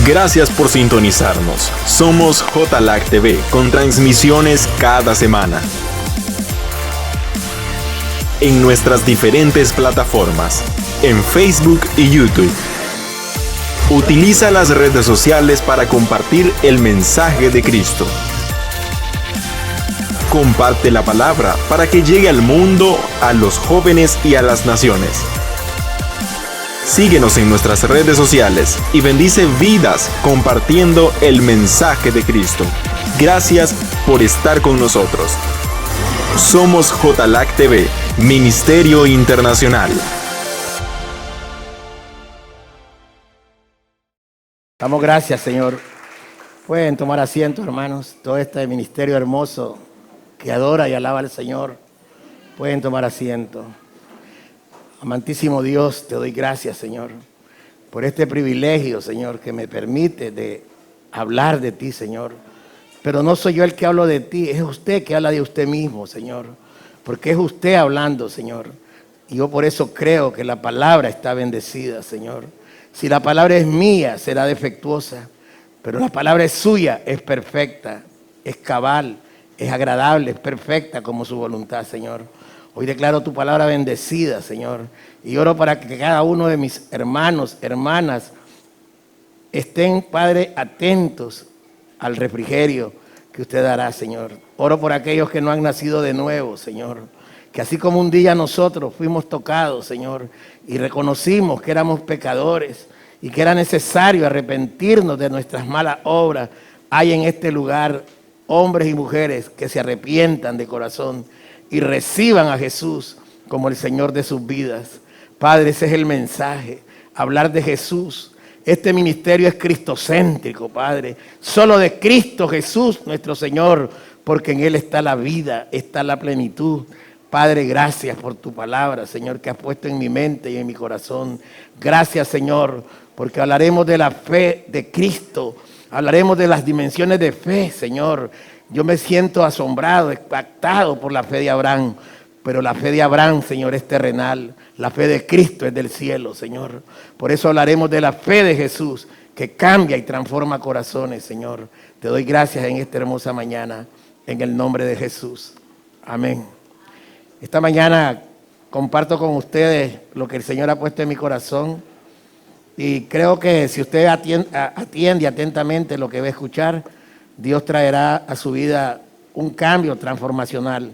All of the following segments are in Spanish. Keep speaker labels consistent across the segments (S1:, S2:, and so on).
S1: Gracias por sintonizarnos. Somos JLAC TV con transmisiones cada semana en nuestras diferentes plataformas, en Facebook y YouTube. Utiliza las redes sociales para compartir el mensaje de Cristo. Comparte la palabra para que llegue al mundo, a los jóvenes y a las naciones. Síguenos en nuestras redes sociales y bendice vidas compartiendo el mensaje de Cristo. Gracias por estar con nosotros. Somos JLAC TV, Ministerio Internacional.
S2: Damos gracias, Señor. Pueden tomar asiento, hermanos. Todo este ministerio hermoso que adora y alaba al Señor. Pueden tomar asiento. Amantísimo Dios, te doy gracias, Señor, por este privilegio, Señor, que me permite de hablar de ti, Señor. Pero no soy yo el que hablo de ti, es usted que habla de usted mismo, Señor. Porque es usted hablando, Señor. Y yo por eso creo que la palabra está bendecida, Señor. Si la palabra es mía, será defectuosa. Pero la palabra es suya, es perfecta, es cabal, es agradable, es perfecta como su voluntad, Señor. Hoy declaro tu palabra bendecida, Señor. Y oro para que cada uno de mis hermanos, hermanas, estén, Padre, atentos al refrigerio que usted dará, Señor. Oro por aquellos que no han nacido de nuevo, Señor. Que así como un día nosotros fuimos tocados, Señor, y reconocimos que éramos pecadores y que era necesario arrepentirnos de nuestras malas obras, hay en este lugar hombres y mujeres que se arrepientan de corazón y reciban a Jesús como el Señor de sus vidas. Padre, ese es el mensaje, hablar de Jesús. Este ministerio es cristocéntrico, Padre. Solo de Cristo Jesús, nuestro Señor, porque en Él está la vida, está la plenitud. Padre, gracias por tu palabra, Señor, que has puesto en mi mente y en mi corazón. Gracias, Señor, porque hablaremos de la fe de Cristo. Hablaremos de las dimensiones de fe, Señor. Yo me siento asombrado, impactado por la fe de Abraham. Pero la fe de Abraham, Señor, es terrenal. La fe de Cristo es del cielo, Señor. Por eso hablaremos de la fe de Jesús, que cambia y transforma corazones, Señor. Te doy gracias en esta hermosa mañana, en el nombre de Jesús. Amén. Esta mañana comparto con ustedes lo que el Señor ha puesto en mi corazón. Y creo que si usted atiende atentamente lo que va a escuchar, Dios traerá a su vida un cambio transformacional.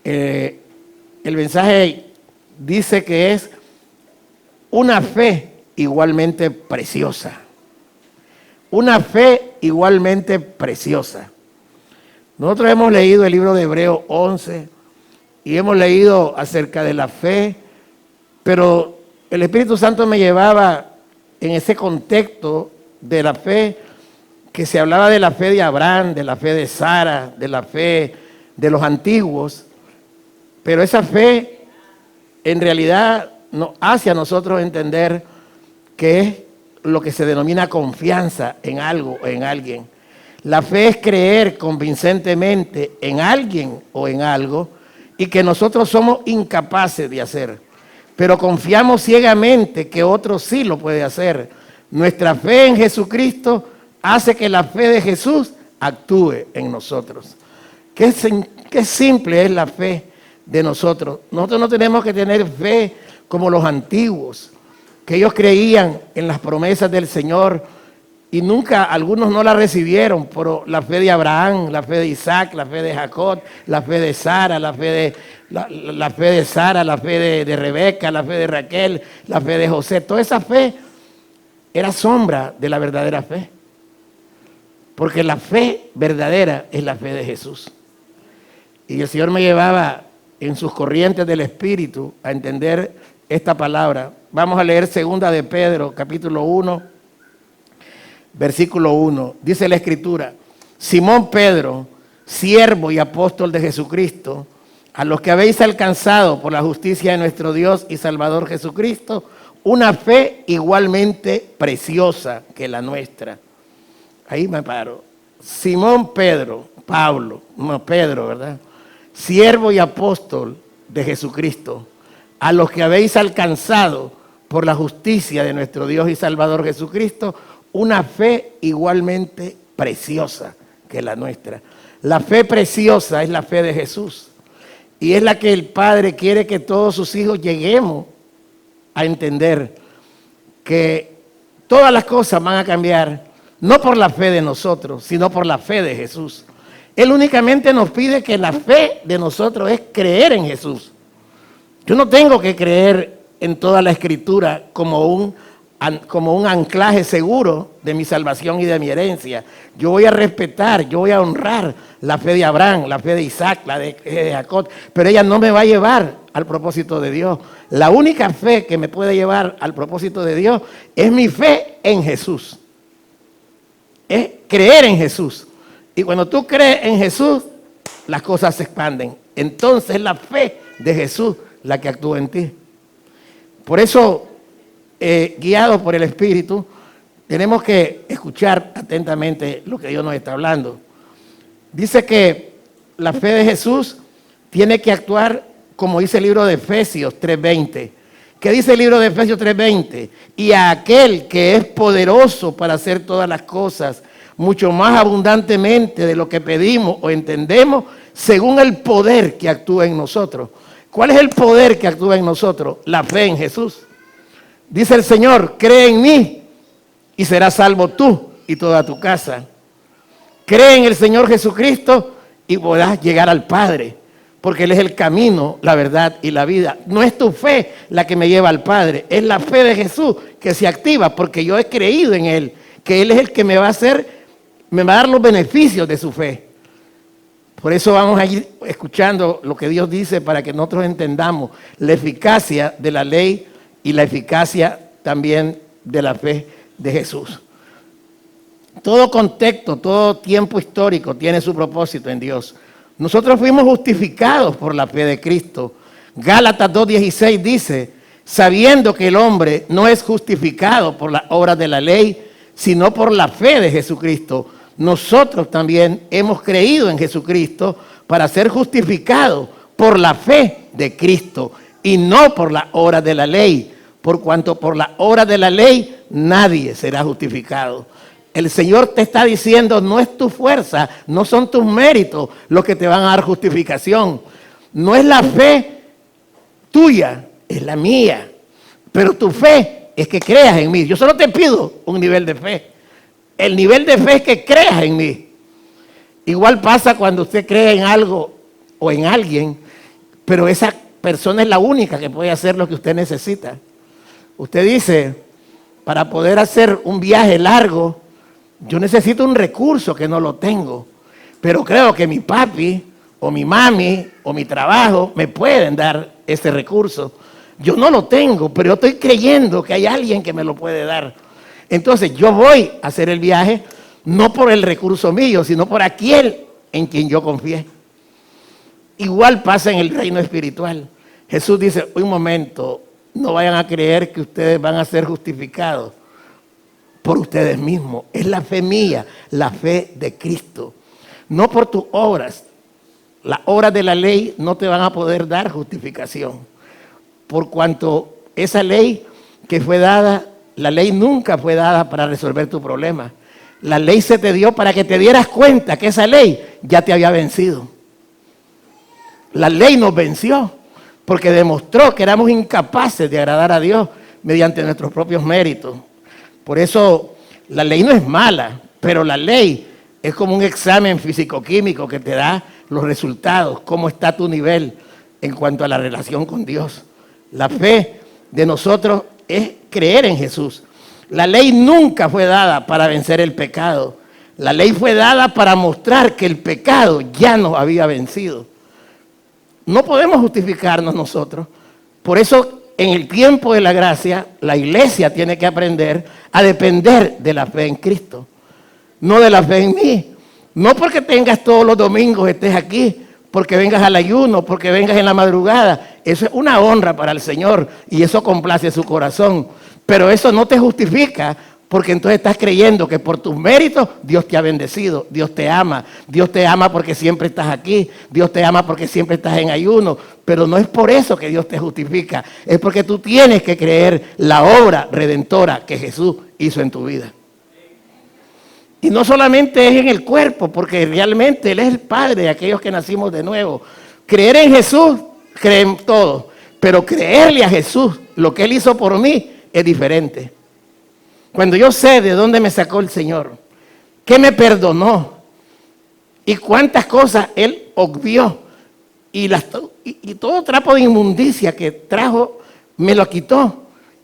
S2: El mensaje dice que es una fe igualmente preciosa. Una fe igualmente preciosa. Nosotros hemos leído el libro de Hebreos 11 y hemos leído acerca de la fe, pero el Espíritu Santo me llevaba en ese contexto de la fe, que se hablaba de la fe de Abraham, de la fe de Sara, de la fe de los antiguos, pero esa fe en realidad nos hace a nosotros entender que es lo que se denomina confianza en algo o en alguien. La fe es creer convincentemente en alguien o en algo y que nosotros somos incapaces de hacer, pero confiamos ciegamente que otro sí lo puede hacer. Nuestra fe en Jesucristo hace que la fe de Jesús actúe en nosotros. Qué simple es la fe de nosotros. Nosotros no tenemos que tener fe como los antiguos, que ellos creían en las promesas del Señor y nunca, algunos no la recibieron, pero la fe de Abraham, la fe de Isaac, la fe de Jacob, la fe de Sara, la fe de Sara, la fe de Rebeca, la fe de Raquel, la fe de José, toda esa fe era sombra de la verdadera fe. Porque la fe verdadera es la fe de Jesús. Y el Señor me llevaba en sus corrientes del Espíritu a entender esta palabra. Vamos a leer 2 de Pedro, capítulo 1, versículo 1. Dice la Escritura: Simón Pedro, siervo y apóstol de Jesucristo, a los que habéis alcanzado por la justicia de nuestro Dios y Salvador Jesucristo, una fe igualmente preciosa que la nuestra. Ahí me paro. Simón Pedro, Pablo, no Pedro, ¿verdad? Siervo y apóstol de Jesucristo, a los que habéis alcanzado por la justicia de nuestro Dios y Salvador Jesucristo, una fe igualmente preciosa que la nuestra. La fe preciosa es la fe de Jesús. Y es la que el Padre quiere que todos sus hijos lleguemos a entender, que todas las cosas van a cambiar, no por la fe de nosotros, sino por la fe de Jesús. Él únicamente nos pide que la fe de nosotros es creer en Jesús. Yo no tengo que creer en toda la Escritura como un anclaje seguro de mi salvación y de mi herencia. Yo voy a respetar, yo voy a honrar la fe de Abraham, la fe de Isaac, la de Jacob, pero ella no me va a llevar al propósito de Dios. La única fe que me puede llevar al propósito de Dios es mi fe en Jesús. Es creer en Jesús. Y cuando tú crees en Jesús, las cosas se expanden. Entonces es la fe de Jesús la que actúa en ti. Por eso, guiados por el Espíritu, tenemos que escuchar atentamente lo que Dios nos está hablando. Dice que la fe de Jesús tiene que actuar como dice el libro de Efesios 3:20. ¿Qué dice el libro de Efesios 3:20? Y a aquel que es poderoso para hacer todas las cosas, mucho más abundantemente de lo que pedimos o entendemos, según el poder que actúa en nosotros. ¿Cuál es el poder que actúa en nosotros? La fe en Jesús. Dice el Señor, cree en mí y serás salvo tú y toda tu casa. Cree en el Señor Jesucristo y podrás llegar al Padre, porque Él es el camino, la verdad y la vida. No es tu fe la que me lleva al Padre, es la fe de Jesús que se activa porque yo he creído en Él, que Él es el que me va a dar los beneficios de su fe. Por eso vamos a ir escuchando lo que Dios dice para que nosotros entendamos la eficacia de la ley y la eficacia también de la fe de Jesús. Todo contexto, todo tiempo histórico tiene su propósito en Dios. Nosotros fuimos justificados por la fe de Cristo. Gálatas 2:16 dice, sabiendo que el hombre no es justificado por las obras de la ley, sino por la fe de Jesucristo. Nosotros también hemos creído en Jesucristo para ser justificados por la fe de Cristo y no por las obras de la ley, por cuanto por las obras de la ley nadie será justificado. El Señor te está diciendo, no es tu fuerza, no son tus méritos los que te van a dar justificación. No es la fe tuya, es la mía. Pero tu fe es que creas en mí. Yo solo te pido un nivel de fe. El nivel de fe es que creas en mí. Igual pasa cuando usted cree en algo o en alguien, pero esa persona es la única que puede hacer lo que usted necesita. Usted dice, para poder hacer un viaje largo, yo necesito un recurso que no lo tengo, pero creo que mi papi o mi mami o mi trabajo me pueden dar ese recurso. Yo no lo tengo, pero yo estoy creyendo que hay alguien que me lo puede dar. Entonces yo voy a hacer el viaje no por el recurso mío, sino por aquel en quien yo confié. Igual pasa en el reino espiritual. Jesús dice, un momento, no vayan a creer que ustedes van a ser justificados por ustedes mismos. Es la fe mía, la fe de Cristo. No por tus obras. Las obras de la ley no te van a poder dar justificación. Por cuanto esa ley que fue dada, la ley nunca fue dada para resolver tu problema. La ley se te dio para que te dieras cuenta que esa ley ya te había vencido. La ley nos venció porque demostró que éramos incapaces de agradar a Dios mediante nuestros propios méritos. Por eso la ley no es mala, pero la ley es como un examen físico-químico que te da los resultados, cómo está tu nivel en cuanto a la relación con Dios. La fe de nosotros es creer en Jesús. La ley nunca fue dada para vencer el pecado. La ley fue dada para mostrar que el pecado ya nos había vencido. No podemos justificarnos nosotros. Por eso, en el tiempo de la gracia, la iglesia tiene que aprender a depender de la fe en Cristo, no de la fe en mí. No porque tengas todos los domingos, estés aquí, porque vengas al ayuno, porque vengas en la madrugada. Eso es una honra para el Señor y eso complace su corazón. Pero eso no te justifica Porque entonces estás creyendo que por tus méritos Dios te ha bendecido, Dios te ama porque siempre estás aquí, Dios te ama porque siempre estás en ayuno, pero no es por eso que Dios te justifica, es porque tú tienes que creer la obra redentora que Jesús hizo en tu vida. Y no solamente es en el cuerpo, porque realmente Él es el Padre de aquellos que nacimos de nuevo. Creer en Jesús, creen todos, pero creerle a Jesús, lo que Él hizo por mí, es diferente. Cuando yo sé de dónde me sacó el Señor, que me perdonó y cuántas cosas Él obvió y todo trapo de inmundicia que trajo, me lo quitó.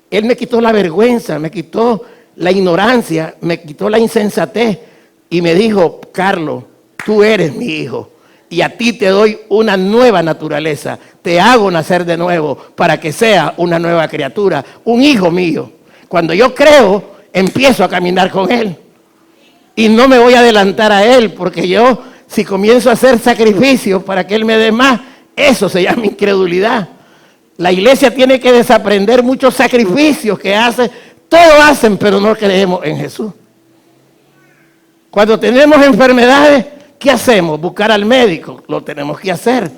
S2: Él me quitó la vergüenza, me quitó la ignorancia, me quitó la insensatez y me dijo: Carlos, tú eres mi hijo y a ti te doy una nueva naturaleza, te hago nacer de nuevo para que seas una nueva criatura, un hijo mío. Cuando yo creo, empiezo a caminar con Él y no me voy a adelantar a Él, porque yo, si comienzo a hacer sacrificios para que Él me dé más, eso se llama incredulidad. La iglesia tiene que desaprender muchos sacrificios que hace, todos hacen, pero no creemos en Jesús. Cuando tenemos enfermedades, ¿qué hacemos? Buscar al médico, lo tenemos que hacer,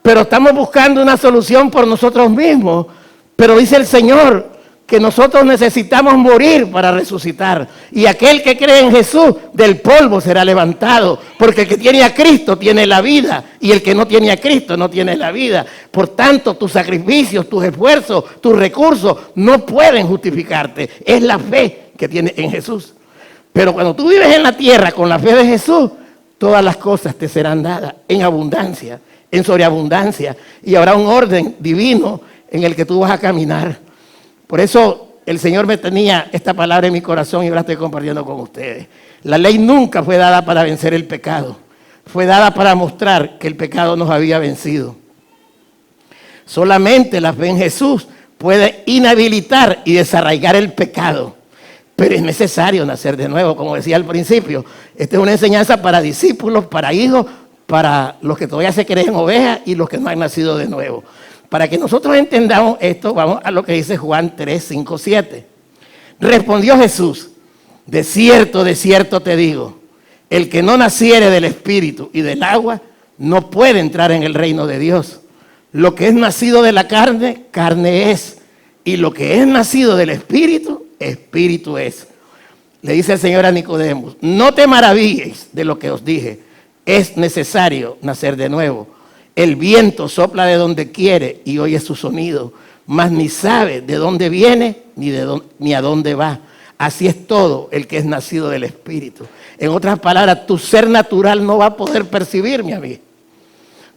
S2: pero estamos buscando una solución por nosotros mismos. Pero dice el Señor que nosotros necesitamos morir para resucitar. Y aquel que cree en Jesús, del polvo será levantado. Porque el que tiene a Cristo tiene la vida. Y el que no tiene a Cristo no tiene la vida. Por tanto, tus sacrificios, tus esfuerzos, tus recursos no pueden justificarte. Es la fe que tienes en Jesús. Pero cuando tú vives en la tierra con la fe de Jesús, todas las cosas te serán dadas en abundancia, en sobreabundancia. Y habrá un orden divino en el que tú vas a caminar. Por eso el Señor me tenía esta palabra en mi corazón y yo la estoy compartiendo con ustedes. La ley nunca fue dada para vencer el pecado. Fue dada para mostrar que el pecado nos había vencido. Solamente la fe en Jesús puede inhabilitar y desarraigar el pecado. Pero es necesario nacer de nuevo, como decía al principio. Esta es una enseñanza para discípulos, para hijos, para los que todavía se creen ovejas y los que no han nacido de nuevo. Para que nosotros entendamos esto, vamos a lo que dice Juan 3, 5, 7. Respondió Jesús: de cierto te digo, el que no naciere del Espíritu y del agua, no puede entrar en el reino de Dios. Lo que es nacido de la carne, carne es. Y lo que es nacido del Espíritu, Espíritu es. Le dice el Señor a Nicodemo: no te maravilles de lo que os dije, es necesario nacer de nuevo. El viento sopla de donde quiere y oye su sonido, mas ni sabe de dónde viene ni a dónde va. Así es todo el que es nacido del Espíritu. En otras palabras, tu ser natural no va a poder percibirme a mí.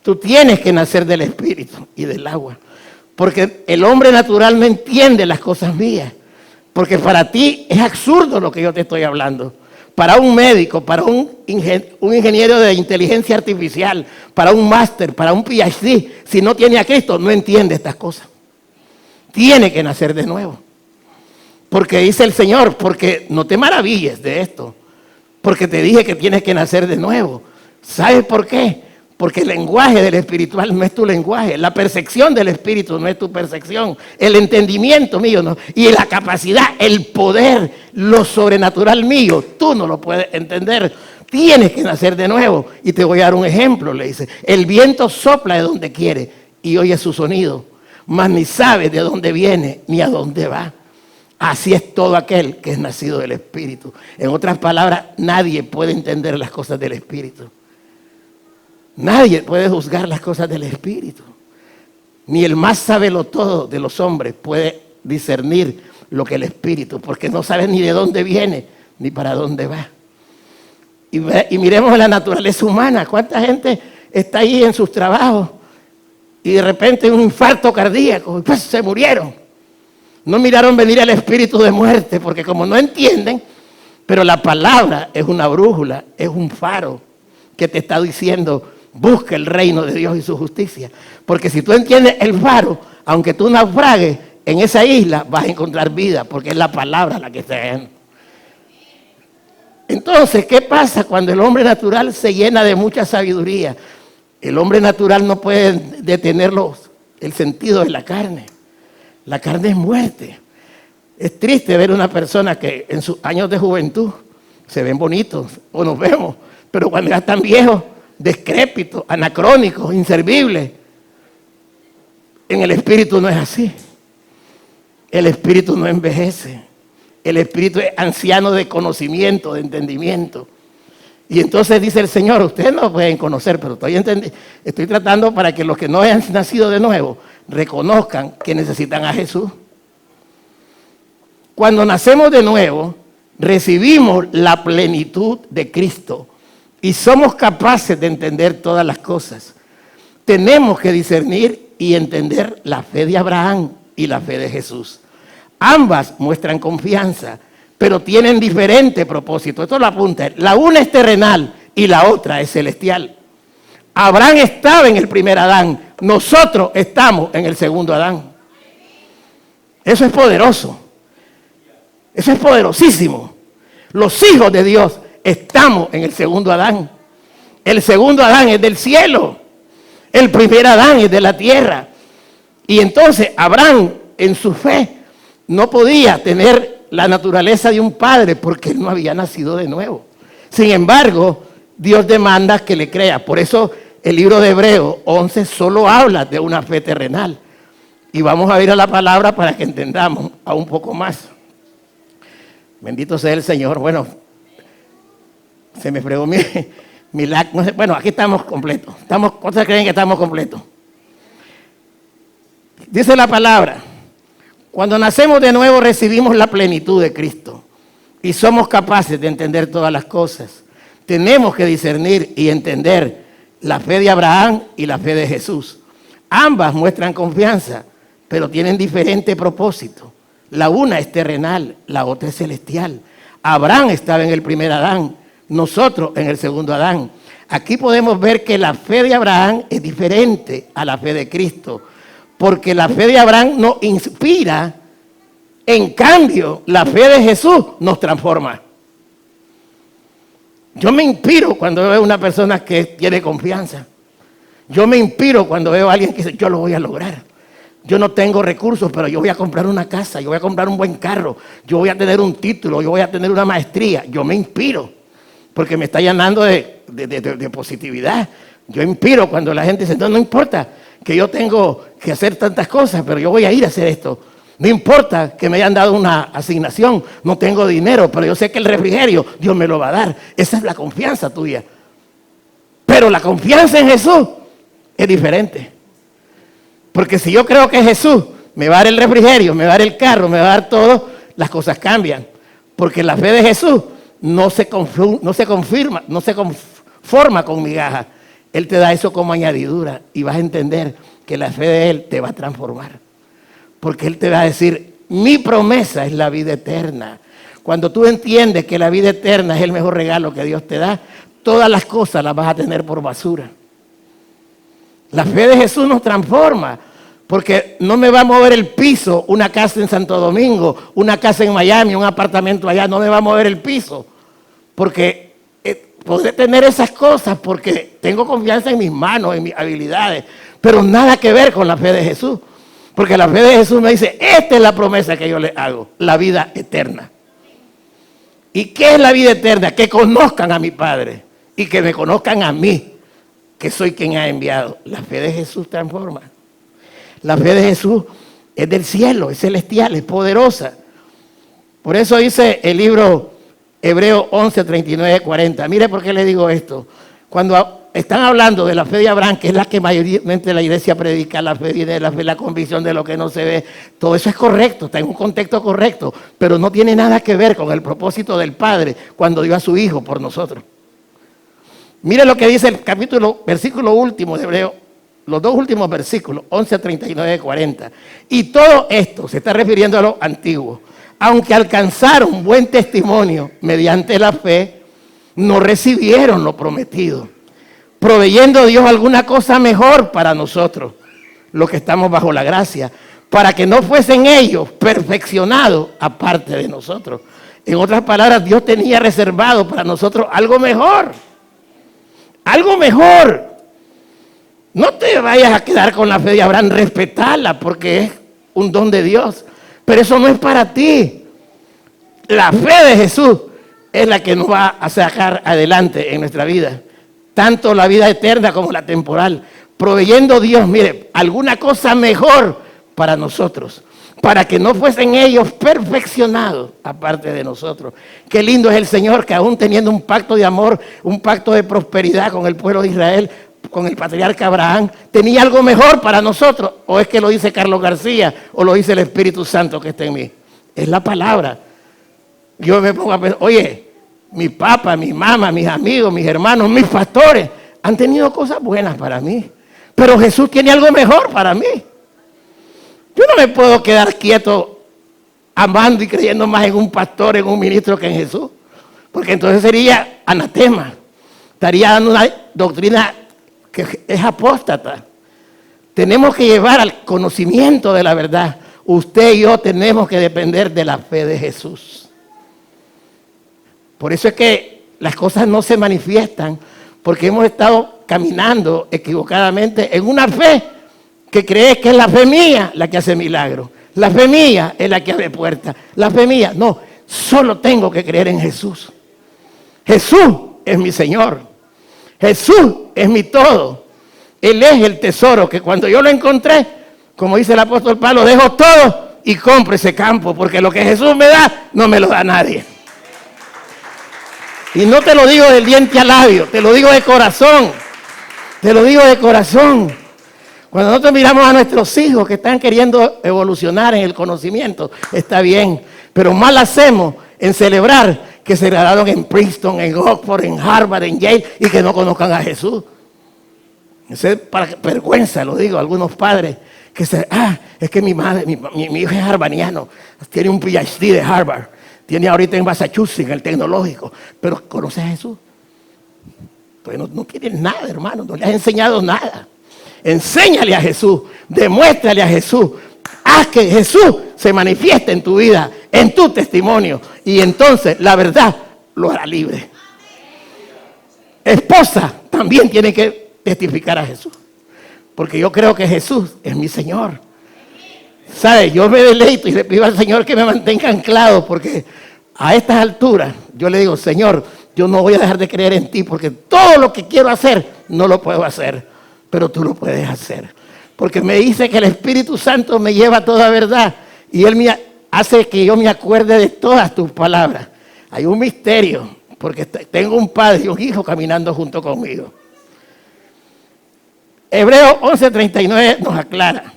S2: Tú tienes que nacer del Espíritu y del agua. Porque el hombre natural no entiende las cosas mías. Porque para ti es absurdo lo que yo te estoy hablando. Para un médico, para un ingeniero de inteligencia artificial, para un máster, para un PhD, si no tiene a Cristo, no entiende estas cosas. Tiene que nacer de nuevo. Porque dice el Señor, porque no te maravilles de esto. Porque te dije que tienes que nacer de nuevo. ¿Sabes por qué? Porque el lenguaje del espiritual no es tu lenguaje. La percepción del espíritu no es tu percepción. El entendimiento mío no. Y la capacidad, el poder, lo sobrenatural mío, tú no lo puedes entender. Tienes que nacer de nuevo. Y te voy a dar un ejemplo, le dice. El viento sopla de donde quiere y oye su sonido, mas ni sabe de dónde viene ni a dónde va. Así es todo aquel que es nacido del Espíritu. En otras palabras, nadie puede entender las cosas del Espíritu. Nadie puede juzgar las cosas del Espíritu. Ni el más sabelotodo de los hombres puede discernir lo que el Espíritu, porque no sabe ni de dónde viene, ni para dónde va. Y miremos la naturaleza humana. ¿Cuánta gente está ahí en sus trabajos y de repente un infarto cardíaco y pues se murieron? No miraron venir el espíritu de muerte, porque como no entienden, pero la palabra es una brújula, es un faro que te está diciendo: busca el reino de Dios y su justicia. Porque si tú entiendes el faro, aunque tú naufragues en esa isla, vas a encontrar vida, porque es la palabra la que está en. Entonces, ¿qué pasa cuando el hombre natural se llena de mucha sabiduría? El hombre natural no puede detener el sentido de la carne. La carne es muerte. Es triste ver una persona que en sus años de juventud se ven bonitos, o nos vemos, pero cuando ya están viejos, decrépitos, anacrónicos, inservibles. En el espíritu no es así. El espíritu no envejece. El espíritu es anciano de conocimiento, de entendimiento. Y entonces dice el Señor, ustedes no pueden conocer, pero estoy tratando para que los que no hayan nacido de nuevo reconozcan que necesitan a Jesús. Cuando nacemos de nuevo, recibimos la plenitud de Cristo y somos capaces de entender todas las cosas. Tenemos que discernir y entender la fe de Abraham y la fe de Jesús. Ambas muestran confianza, pero tienen diferente propósito. Esto lo apunta. La una es terrenal y la otra es celestial. Abraham estaba en el primer Adán. Nosotros estamos en el segundo Adán. Eso es poderoso. Eso es poderosísimo. Los hijos de Dios estamos en el segundo Adán. El segundo Adán es del cielo. El primer Adán es de la tierra. Y entonces Abraham, en su fe, no podía tener la naturaleza de un padre porque él no había nacido de nuevo. Sin embargo, Dios demanda que le crea. Por eso el libro de Hebreos 11 solo habla de una fe terrenal. Y vamos a ir a la palabra para que entendamos aún un poco más. Bendito sea el Señor. Bueno, se me fregó mi lac. No sé, bueno, aquí estamos completos. ¿Cuántos creen que estamos completos? Dice la palabra. Cuando nacemos de nuevo recibimos la plenitud de Cristo y somos capaces de entender todas las cosas. Tenemos que discernir y entender la fe de Abraham y la fe de Jesús. Ambas muestran confianza, pero tienen diferente propósito. La una es terrenal, la otra es celestial. Abraham estaba en el primer Adán, nosotros en el segundo Adán. Aquí podemos ver que la fe de Abraham es diferente a la fe de Cristo, porque la fe de Abraham nos inspira, en cambio, la fe de Jesús nos transforma. Yo me inspiro cuando veo a una persona que tiene confianza. Yo me inspiro cuando veo a alguien que dice, yo lo voy a lograr. Yo no tengo recursos, pero yo voy a comprar una casa, yo voy a comprar un buen carro, yo voy a tener un título, yo voy a tener una maestría. Yo me inspiro, porque me está llenando de positividad. Yo inspiro cuando la gente dice, no importa que yo tengo que hacer tantas cosas, pero yo voy a ir a hacer esto. No importa que me hayan dado una asignación, no tengo dinero, pero yo sé que el refrigerio Dios me lo va a dar. Esa es la confianza tuya. Pero la confianza en Jesús es diferente. Porque si yo creo que Jesús me va a dar el refrigerio, me va a dar el carro, me va a dar todo, las cosas cambian. Porque la fe de Jesús no se conforma con migajas. Él te da eso como añadidura y vas a entender que la fe de Él te va a transformar. Porque Él te va a decir, mi promesa es la vida eterna. Cuando tú entiendes que la vida eterna es el mejor regalo que Dios te da, todas las cosas las vas a tener por basura. La fe de Jesús nos transforma, porque no me va a mover el piso una casa en Santo Domingo, una casa en Miami, un apartamento allá, no me va a mover el piso, porque podré tener esas cosas porque tengo confianza en mis manos, en mis habilidades, pero nada que ver con la fe de Jesús. Porque la fe de Jesús me dice, esta es la promesa que yo les hago, la vida eterna. ¿Y qué es la vida eterna? Que conozcan a mi Padre y que me conozcan a mí, que soy quien ha enviado. La fe de Jesús transforma. La fe de Jesús es del cielo, es celestial, es poderosa. Por eso dice el libro Hebreos 11, 39, 40. Mire por qué le digo esto. Cuando están hablando de la fe de Abraham, que es la que mayormente la iglesia predica, la fe de la fe, la convicción de lo que no se ve, todo eso es correcto, está en un contexto correcto, pero no tiene nada que ver con el propósito del Padre cuando dio a su Hijo por nosotros. Mire lo que dice el versículo último de Hebreos, los dos últimos versículos, 11, 39, 40. Y todo esto se está refiriendo a lo antiguo. Aunque alcanzaron buen testimonio mediante la fe, no recibieron lo prometido, proveyendo Dios alguna cosa mejor para nosotros, los que estamos bajo la gracia, para que no fuesen ellos perfeccionados aparte de nosotros. En otras palabras, Dios tenía reservado para nosotros algo mejor. Algo mejor. No te vayas a quedar con la fe de Abraham, respetarla porque es un don de Dios. Pero eso no es para ti. La fe de Jesús es la que nos va a sacar adelante en nuestra vida. Tanto la vida eterna como la temporal. Proveyendo Dios, mire, alguna cosa mejor para nosotros. Para que no fuesen ellos perfeccionados aparte de nosotros. Qué lindo es el Señor que aún teniendo un pacto de amor, un pacto de prosperidad con el pueblo de Israel, con el patriarca Abraham, tenía algo mejor para nosotros. O es que lo dice Carlos García o lo dice el Espíritu Santo que está en mí. Es la palabra. Yo me pongo a pensar, oye, mi papá, mi mamá, mis amigos, mis hermanos, mis pastores han tenido cosas buenas para mí. Pero Jesús tiene algo mejor para mí. Yo no me puedo quedar quieto amando y creyendo más en un pastor, en un ministro que en Jesús. Porque entonces sería anatema. Estaría dando una doctrina que es apóstata. Tenemos que llevar al conocimiento de la verdad. Usted y yo tenemos que depender de la fe de Jesús. Por eso es que las cosas no se manifiestan, porque hemos estado caminando equivocadamente en una fe que cree que es la fe mía la que hace milagros. La fe mía es la que abre puertas. La fe mía, no, solo tengo que creer en Jesús. Jesús es mi Señor. Jesús es mi todo. Él es el tesoro que cuando yo lo encontré, como dice el apóstol Pablo, dejo todo y compro ese campo, porque lo que Jesús me da, no me lo da nadie. Y no te lo digo del diente al labio, te lo digo de corazón. Te lo digo de corazón. Cuando nosotros miramos a nuestros hijos que están queriendo evolucionar en el conocimiento, está bien, pero mal hacemos en celebrar que se graduaron en Princeton, en Oxford, en Harvard, en Yale y que no conozcan a Jesús. Eso es para vergüenza, lo digo, algunos padres que es que mi hijo es harvardiano, tiene un PhD de Harvard, tiene ahorita en Massachusetts, en el tecnológico, pero conoce a Jesús. Pues no quieren nada, hermano, no le has enseñado nada. Enséñale a Jesús, demuéstrale a Jesús, haz que Jesús se manifieste en tu vida, en tu testimonio, y entonces la verdad lo hará libre. Esposa también tiene que testificar a Jesús, porque yo creo que Jesús es mi Señor. ¿Sabe? Yo me deleito y le pido al Señor que me mantenga anclado, porque a estas alturas yo le digo, Señor, yo no voy a dejar de creer en ti, porque todo lo que quiero hacer no lo puedo hacer, pero tú lo puedes hacer. Porque me dice que el Espíritu Santo me lleva a toda verdad y Él me hace que yo me acuerde de todas tus palabras. Hay un misterio, porque tengo un padre y un hijo caminando junto conmigo. Hebreos 11:39 nos aclara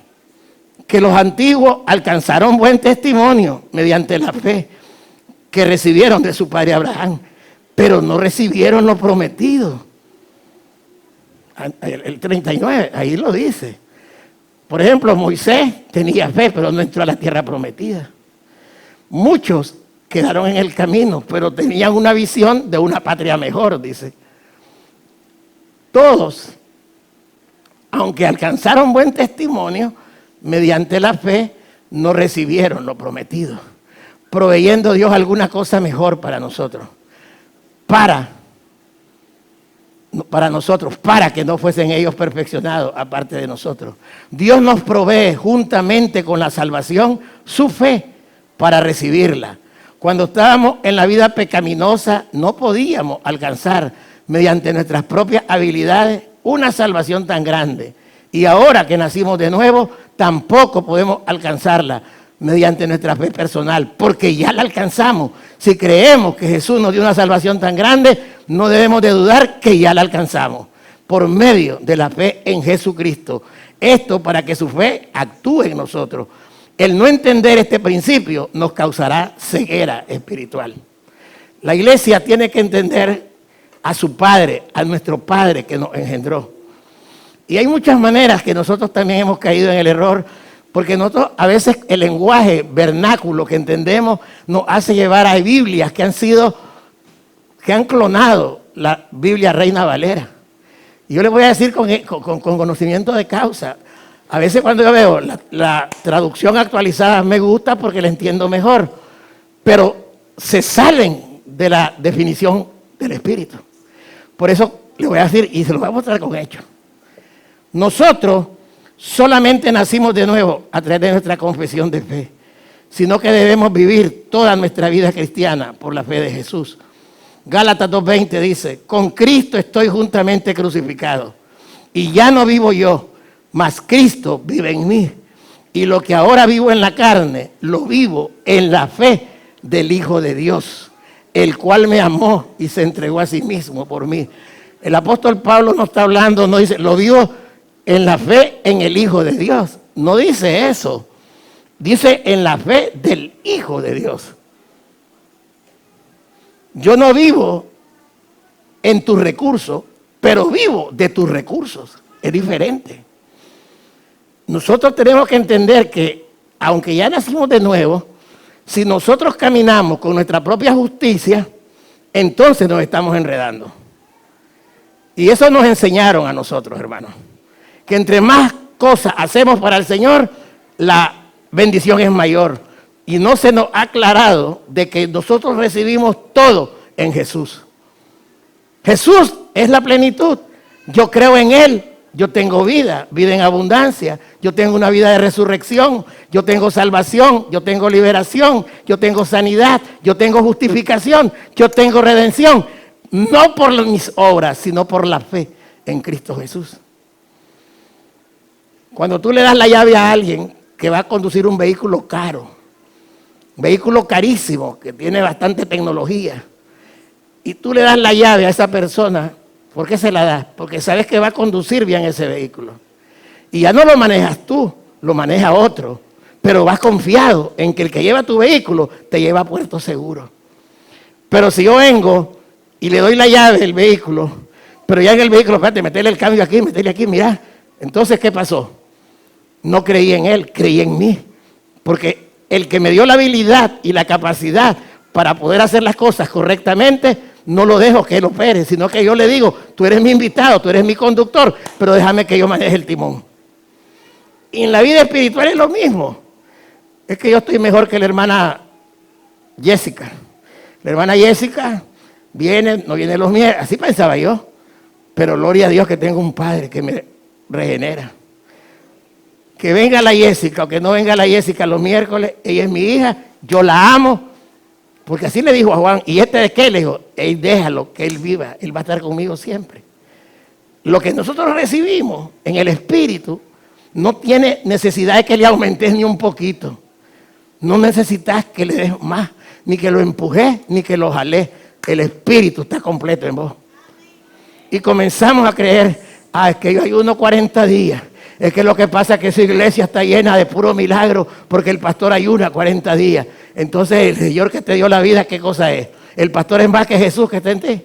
S2: que los antiguos alcanzaron buen testimonio mediante la fe que recibieron de su padre Abraham, pero no recibieron lo prometido. El 39, ahí lo dice. Por ejemplo, Moisés tenía fe, pero no entró a la tierra prometida. Muchos quedaron en el camino, pero tenían una visión de una patria mejor, dice. Todos, aunque alcanzaron buen testimonio, mediante la fe, no recibieron lo prometido, proveyendo Dios alguna cosa mejor para nosotros, para que no fuesen ellos perfeccionados aparte de nosotros. Dios nos provee juntamente con la salvación su fe para recibirla. Cuando estábamos en la vida pecaminosa no podíamos alcanzar mediante nuestras propias habilidades una salvación tan grande. Y ahora que nacimos de nuevo tampoco podemos alcanzarla mediante nuestra fe personal, porque ya la alcanzamos. Si creemos que Jesús nos dio una salvación tan grande, no debemos de dudar que ya la alcanzamos, por medio de la fe en Jesucristo. Esto para que su fe actúe en nosotros. El no entender este principio nos causará ceguera espiritual. La iglesia tiene que entender a su Padre, a nuestro Padre que nos engendró. Y hay muchas maneras que nosotros también hemos caído en el error, porque nosotros a veces el lenguaje vernáculo que entendemos nos hace llevar a Biblias que han clonado la Biblia Reina Valera. Y yo les voy a decir con conocimiento de causa. A veces cuando yo veo la traducción actualizada me gusta porque la entiendo mejor, pero se salen de la definición del Espíritu. Por eso les voy a decir, y se lo voy a mostrar con hechos. Nosotros solamente nacimos de nuevo a través de nuestra confesión de fe. sino que debemos vivir toda nuestra vida cristiana por la fe de Jesús. Gálatas 2:20 dice, con Cristo estoy juntamente crucificado, y ya no vivo yo, mas Cristo vive en mí. Y lo que ahora vivo en la carne, lo vivo en la fe del Hijo de Dios, el cual me amó y se entregó a sí mismo por mí. El apóstol Pablo no está hablando, no dice, lo vivo en la fe en el Hijo de Dios. No dice eso. Dice en la fe del Hijo de Dios. Yo no vivo en tus recursos, pero vivo de tus recursos. Es diferente. Nosotros tenemos que entender que, aunque ya nacimos de nuevo, si nosotros caminamos con nuestra propia justicia, entonces nos estamos enredando. Y eso nos enseñaron a nosotros, hermanos. Que entre más cosas hacemos para el Señor, la bendición es mayor. Y no se nos ha aclarado de que nosotros recibimos todo en Jesús. Jesús es la plenitud. Yo creo en Él. Yo tengo vida, vida en abundancia. Yo tengo una vida de resurrección. Yo tengo salvación. Yo tengo liberación. Yo tengo sanidad. Yo tengo justificación. Yo tengo redención. No por mis obras, sino por la fe en Cristo Jesús. Cuando tú le das la llave a alguien que va a conducir un vehículo caro, un vehículo carísimo, que tiene bastante tecnología, y tú le das la llave a esa persona, ¿por qué se la das? Porque sabes que va a conducir bien ese vehículo. Y ya no lo manejas tú, lo maneja otro, pero vas confiado en que el que lleva tu vehículo te lleva a puerto seguro. Pero si yo vengo y le doy la llave del vehículo, pero ya en el vehículo, espérate, meterle el cambio aquí, meterle aquí, mira, entonces ¿qué pasó? No creí en él, creí en mí. Porque el que me dio la habilidad y la capacidad para poder hacer las cosas correctamente, no lo dejo que él opere, sino que yo le digo, tú eres mi invitado, tú eres mi conductor, pero déjame que yo maneje el timón. Y en la vida espiritual es lo mismo. Es que yo estoy mejor que la hermana Jessica. La hermana Jessica viene, no viene los miércoles, así pensaba yo. Pero gloria a Dios que tengo un padre que me regenera. Que venga la Jessica o que no venga la Jessica los miércoles, ella es mi hija, yo la amo, porque así le dijo a Juan, ¿y este de qué? Le dijo, él déjalo, que él viva, él va a estar conmigo siempre. Lo que nosotros recibimos en el Espíritu no tiene necesidad de que le aumentes ni un poquito. No necesitas que le des más, ni que lo empujes, ni que lo jales. El Espíritu está completo en vos. Y comenzamos a creer, es que yo ayuno 40 días. Es que lo que pasa es que esa iglesia está llena de puro milagro porque el pastor ayuna 40 días. Entonces el Señor que te dio la vida, ¿qué cosa es? El pastor es más que Jesús que está en ti.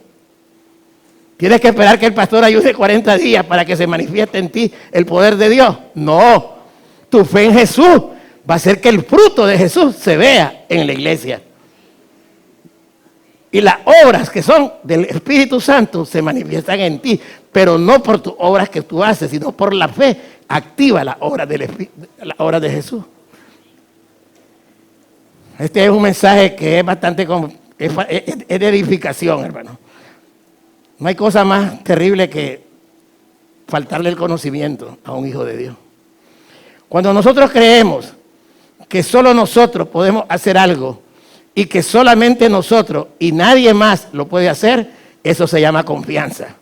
S2: ¿Tienes que esperar que el pastor ayune 40 días para que se manifieste en ti el poder de Dios? No. Tu fe en Jesús va a hacer que el fruto de Jesús se vea en la iglesia. Y las obras que son del Espíritu Santo se manifiestan en ti, pero no por tus obras que tú haces, sino por la fe activa la obra de Jesús. Este es un mensaje que es bastante es de edificación, hermano. No hay cosa más terrible que faltarle el conocimiento a un hijo de Dios. Cuando nosotros creemos que solo nosotros podemos hacer algo y que solamente nosotros y nadie más lo puede hacer, eso se llama confianza.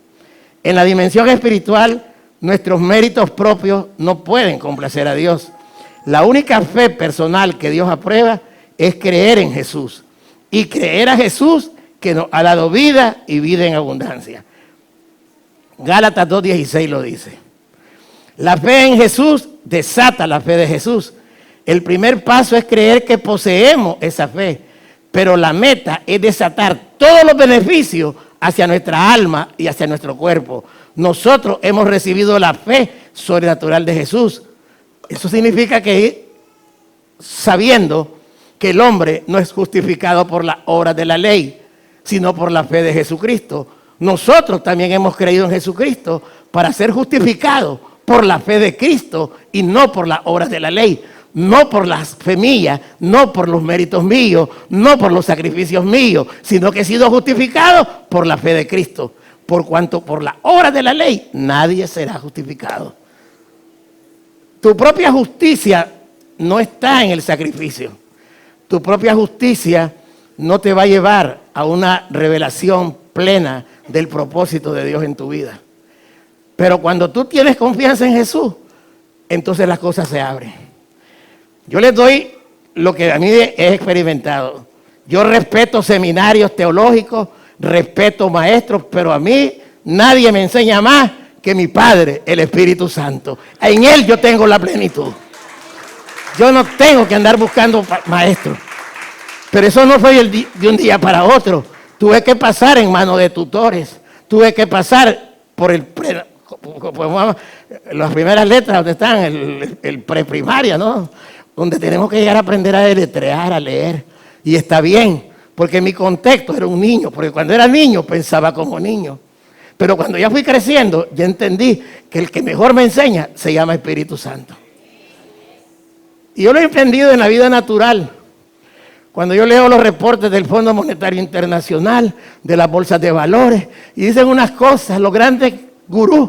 S2: En la dimensión espiritual, nuestros méritos propios no pueden complacer a Dios. La única fe personal que Dios aprueba es creer en Jesús. Y creer a Jesús que nos ha dado vida y vida en abundancia. Gálatas 2:16 lo dice. La fe en Jesús desata la fe de Jesús. El primer paso es creer que poseemos esa fe. Pero la meta es desatar todos los beneficios hacia nuestra alma y hacia nuestro cuerpo. Nosotros hemos recibido la fe sobrenatural de Jesús. Eso significa que sabiendo que el hombre no es justificado por las obras de la ley, sino por la fe de Jesucristo. Nosotros también hemos creído en Jesucristo para ser justificados por la fe de Cristo y no por las obras de la ley. No por las semillas, no por los méritos míos, no por los sacrificios míos, sino que he sido justificado por la fe de Cristo. Por cuanto por la obra de la ley nadie será justificado. Tu propia justicia no está en el sacrificio. tu propia justicia no te va a llevar a una revelación plena del propósito de Dios en tu vida. Pero cuando tú tienes confianza en Jesús, entonces las cosas se abren. Yo les doy lo que a mí he experimentado. Yo respeto seminarios teológicos, respeto maestros, pero a mí nadie me enseña más que mi Padre, el Espíritu Santo. En Él yo tengo la plenitud. Yo no tengo que andar buscando maestros. Pero eso no fue de un día para otro. Tuve que pasar en manos de tutores. Tuve que pasar por las primeras letras donde están, el preprimaria, ¿no? Donde tenemos que llegar a aprender a deletrear, a leer. Y está bien, porque mi contexto era un niño. Porque cuando era niño pensaba como niño. Pero cuando ya fui creciendo, ya entendí que el que mejor me enseña se llama Espíritu Santo. Y yo lo he entendido en la vida natural. Cuando yo leo los reportes del Fondo Monetario Internacional, de las bolsas de valores, y dicen unas cosas, los grandes gurús,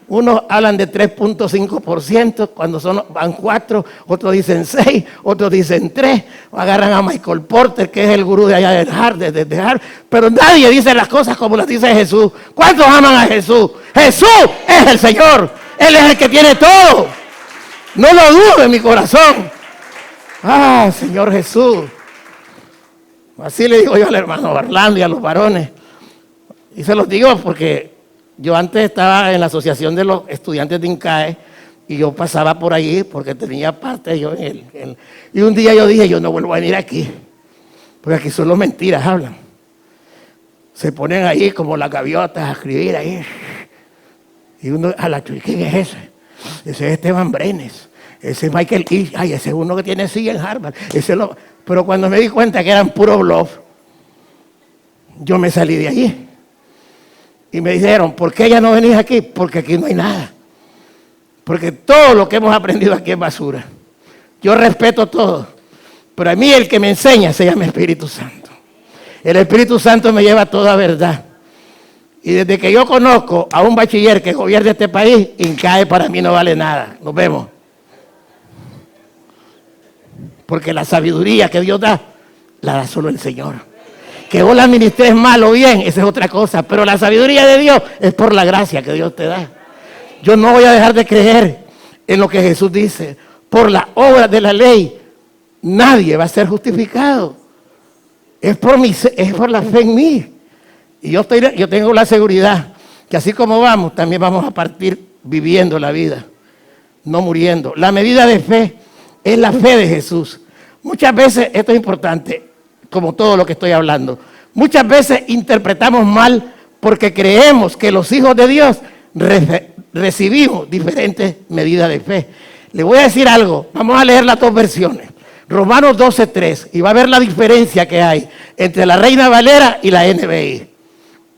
S2: unos hablan de 3.5%, cuando van 4, otros dicen 6, otros dicen 3, agarran a Michael Porter, que es el gurú de allá de Harvard, pero nadie dice las cosas como las dice Jesús. ¿Cuántos aman a Jesús? Jesús es el Señor, Él es el que tiene todo. No lo dudo en mi corazón. Ah, Señor Jesús. Así le digo yo al hermano Orlando y a los varones. Y se los digo porque yo antes estaba en la asociación de los estudiantes de INCAE y yo pasaba por allí porque tenía parte yo en él. Y un día yo dije, yo no vuelvo a venir aquí, porque aquí solo mentiras hablan. Se ponen ahí como las gaviotas a escribir ahí. Y uno, ¿quién es ese? Ese es Esteban Brenes. Ese es Michael Eash. Ay, ese es uno que tiene sí en Harvard. Pero cuando me di cuenta que eran puro bluff, yo me salí de allí. Y me dijeron, ¿por qué ya no venís aquí? Porque aquí no hay nada. Porque todo lo que hemos aprendido aquí es basura. Yo respeto todo. Pero a mí el que me enseña se llama Espíritu Santo. El Espíritu Santo me lleva a toda verdad. Y desde que yo conozco a un bachiller que gobierna este país, INCAE para mí no vale nada. Nos vemos. Porque la sabiduría que Dios da, la da solo el Señor. Que vos la administres mal o bien, esa es otra cosa. Pero la sabiduría de Dios es por la gracia que Dios te da. Yo no voy a dejar de creer en lo que Jesús dice. Por la obra de la ley, nadie va a ser justificado. Es por la fe en mí. Y yo tengo la seguridad que así como vamos, también vamos a partir viviendo la vida, no muriendo. La medida de fe es la fe de Jesús. Muchas veces, esto es importante, como todo lo que estoy hablando, muchas veces interpretamos mal porque creemos que los hijos de Dios recibimos diferentes medidas de fe. Le voy a decir algo, vamos a leer las dos versiones. Romanos 12:3, y va a ver la diferencia que hay entre la Reina Valera y la NBI.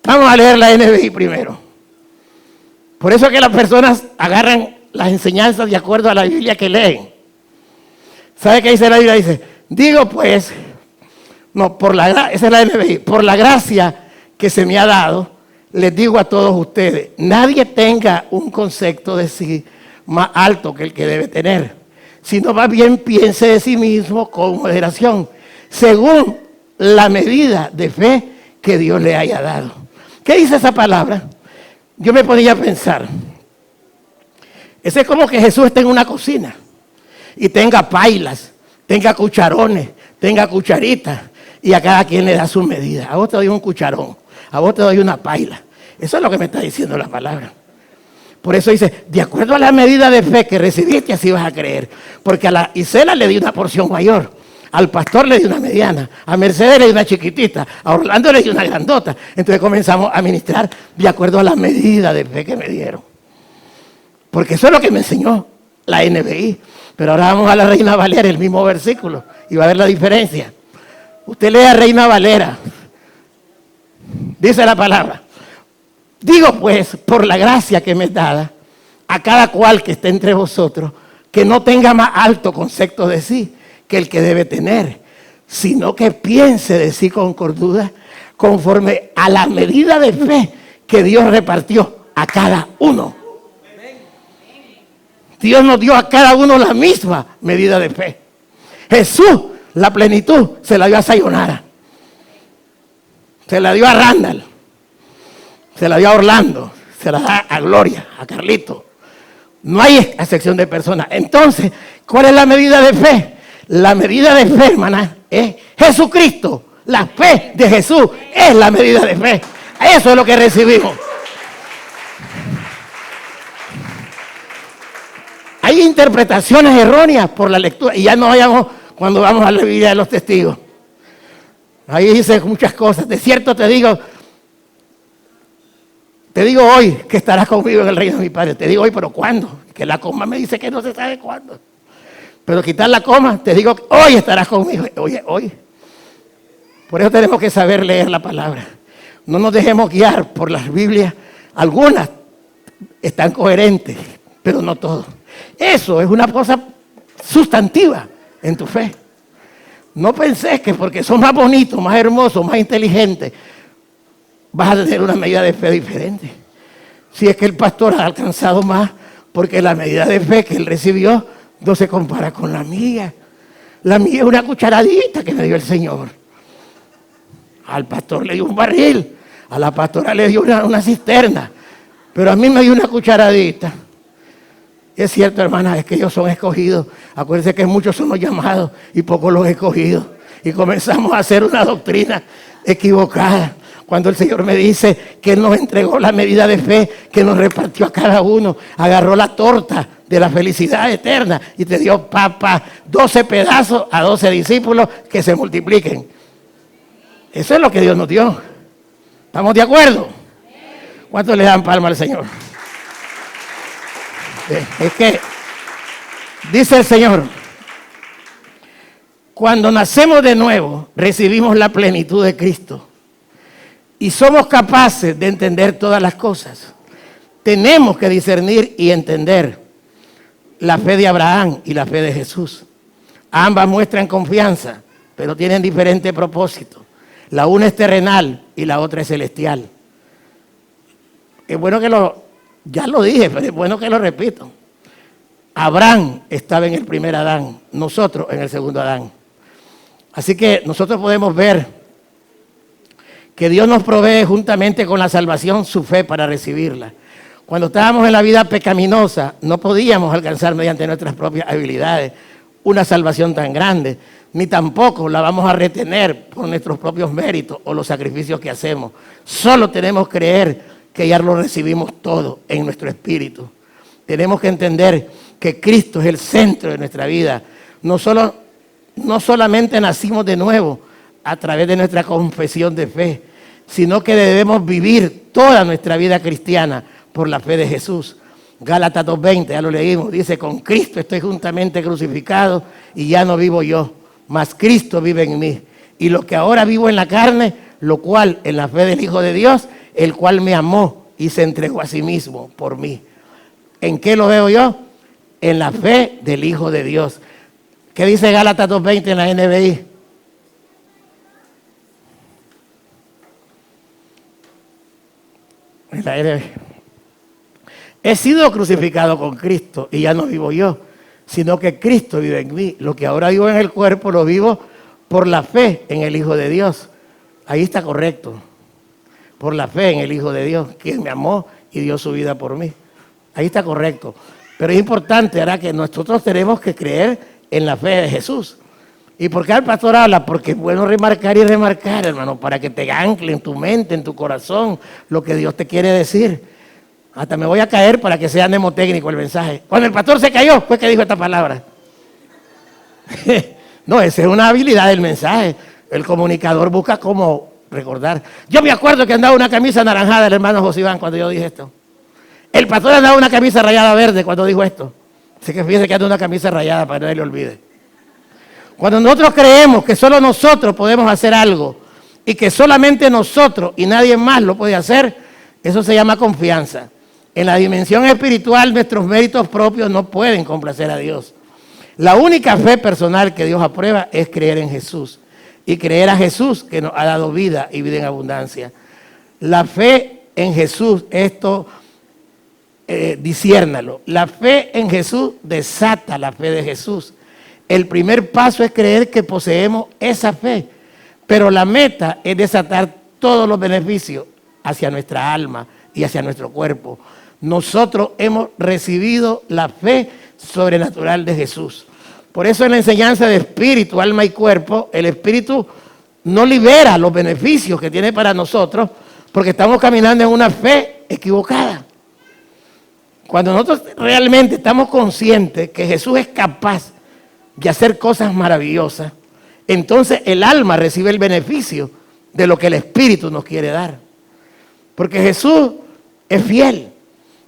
S2: Vamos a leer la NBI primero. Por eso que las personas agarran las enseñanzas de acuerdo a la Biblia que leen. ¿Sabe qué dice la Biblia? Dice, digo pues, esa es la NBI, por la gracia que se me ha dado, les digo a todos ustedes, nadie tenga un concepto de sí más alto que el que debe tener, sino más bien piense de sí mismo con moderación, según la medida de fe que Dios le haya dado. ¿Qué dice esa palabra? Yo me ponía a pensar, ese es como que Jesús está en una cocina y tenga pailas, tenga cucharones, tenga cucharitas, y a cada quien le da su medida. A vos te doy un cucharón, a vos te doy una paila. Eso es lo que me está diciendo la palabra. Por eso dice, de acuerdo a la medida de fe que recibiste, así vas a creer. Porque a la Isela le di una porción mayor, al pastor le di una mediana, a Mercedes le di una chiquitita, a Orlando le di una grandota. Entonces comenzamos a ministrar de acuerdo a la medida de fe que me dieron. Porque eso es lo que me enseñó la NBI. Pero ahora vamos a la Reina Valera, el mismo versículo, y va a ver la diferencia. Usted lea Reina Valera. Dice la palabra. Digo pues, por la gracia que me es dada, a cada cual que esté entre vosotros, que no tenga más alto concepto de sí que el que debe tener, sino que piense de sí con cordura, conforme a la medida de fe que Dios repartió a cada uno. Dios nos dio a cada uno la misma medida de fe. Jesús La plenitud se la dio a Sayonara. Se la dio a Randall. Se la dio a Orlando. Se la da a Gloria, a Carlito. No hay excepción de personas. Entonces, ¿cuál es la medida de fe? La medida de fe, hermana, es Jesucristo. La fe de Jesús es la medida de fe. Eso es lo que recibimos. Hay interpretaciones erróneas por la lectura. Y ya no vayamos cuando vamos a la Biblia de los testigos. Ahí dice muchas cosas. De cierto te digo hoy que estarás conmigo en el reino de mi Padre. Te digo hoy, pero ¿cuándo? Que la coma me dice que no se sabe cuándo. Pero quitar la coma, te digo que hoy estarás conmigo. Oye, hoy. Por eso tenemos que saber leer la palabra. No nos dejemos guiar por las Biblias. Algunas están coherentes, pero no todas. Eso es una cosa sustantiva en tu fe. No pensés que porque son más bonitos, más hermosos, más inteligentes, vas a tener una medida de fe diferente. Si es que el pastor ha alcanzado más, porque la medida de fe que él recibió no se compara con la mía. La mía es una cucharadita que me dio el Señor. Al pastor le dio un barril, a la pastora le dio una cisterna, pero a mí me dio una cucharadita. Es cierto, hermanas, es que ellos son escogidos. Acuérdense que muchos son los llamados y pocos los escogidos. Y comenzamos a hacer una doctrina equivocada. Cuando el Señor me dice que Él nos entregó la medida de fe, que nos repartió a cada uno, agarró la torta de la felicidad eterna y te dio 12 pedazos a 12 discípulos que se multipliquen. Eso es lo que Dios nos dio. ¿Estamos de acuerdo? ¿Cuántos le dan palma al Señor? Es que dice el Señor, cuando nacemos de nuevo, recibimos la plenitud de Cristo y somos capaces de entender todas las cosas. Tenemos que discernir y entender la fe de Abraham y la fe de Jesús. Ambas muestran confianza, pero tienen diferente propósito. La una es terrenal y la otra es celestial. Es bueno que ya lo dije, pero es bueno que lo repito. Abraham estaba en el primer Adán, nosotros en el segundo Adán. Así que nosotros podemos ver que Dios nos provee juntamente con la salvación su fe para recibirla. Cuando estábamos en la vida pecaminosa, no podíamos alcanzar mediante nuestras propias habilidades una salvación tan grande, ni tampoco la vamos a retener por nuestros propios méritos o los sacrificios que hacemos. Solo tenemos que creer que ya lo recibimos todo en nuestro espíritu. Tenemos que entender que Cristo es el centro de nuestra vida. No solamente nacimos de nuevo a través de nuestra confesión de fe, sino que debemos vivir toda nuestra vida cristiana por la fe de Jesús. Gálatas 2:20, ya lo leímos, dice, con Cristo estoy juntamente crucificado y ya no vivo yo, mas Cristo vive en mí. Y lo que ahora vivo en la carne, lo cual en la fe del Hijo de Dios, el cual me amó y se entregó a sí mismo por mí. ¿En qué lo veo yo? En la fe del Hijo de Dios. ¿Qué dice Gálatas 2:20 en la NBI? En la NBI. He sido crucificado con Cristo y ya no vivo yo, sino que Cristo vive en mí. Lo que ahora vivo en el cuerpo lo vivo por la fe en el Hijo de Dios. Ahí está correcto. Por la fe en el Hijo de Dios, quien me amó y dio su vida por mí. Ahí está correcto. Pero es importante ahora que nosotros tenemos que creer en la fe de Jesús. ¿Y por qué el pastor habla? Porque es bueno remarcar y remarcar, hermano, para que te ancle en tu mente, en tu corazón, lo que Dios te quiere decir. Hasta me voy a caer para que sea mnemotécnico el mensaje. Cuando el pastor se cayó, fue que dijo esta palabra. No, esa es una habilidad del mensaje. El comunicador busca cómo recordar. Yo me acuerdo que andaba una camisa anaranjada el hermano José Iván cuando yo dije esto. El pastor andaba una camisa rayada verde cuando dijo esto. Así que fíjese que anda una camisa rayada para que no se le olvide. Cuando nosotros creemos que solo nosotros podemos hacer algo y que solamente nosotros y nadie más lo puede hacer, eso se llama confianza. En la dimensión espiritual, nuestros méritos propios no pueden complacer a Dios. La única fe personal que Dios aprueba es creer en Jesús. Y creer a Jesús que nos ha dado vida y vida en abundancia. La fe en Jesús, esto diciérnalo. La fe en Jesús desata la fe de Jesús. El primer paso es creer que poseemos esa fe, pero la meta es desatar todos los beneficios hacia nuestra alma y hacia nuestro cuerpo. Nosotros hemos recibido la fe sobrenatural de Jesús. Por eso en la enseñanza de espíritu, alma y cuerpo, el espíritu no libera los beneficios que tiene para nosotros porque estamos caminando en una fe equivocada. Cuando nosotros realmente estamos conscientes que Jesús es capaz de hacer cosas maravillosas, entonces el alma recibe el beneficio de lo que el espíritu nos quiere dar. Porque Jesús es fiel.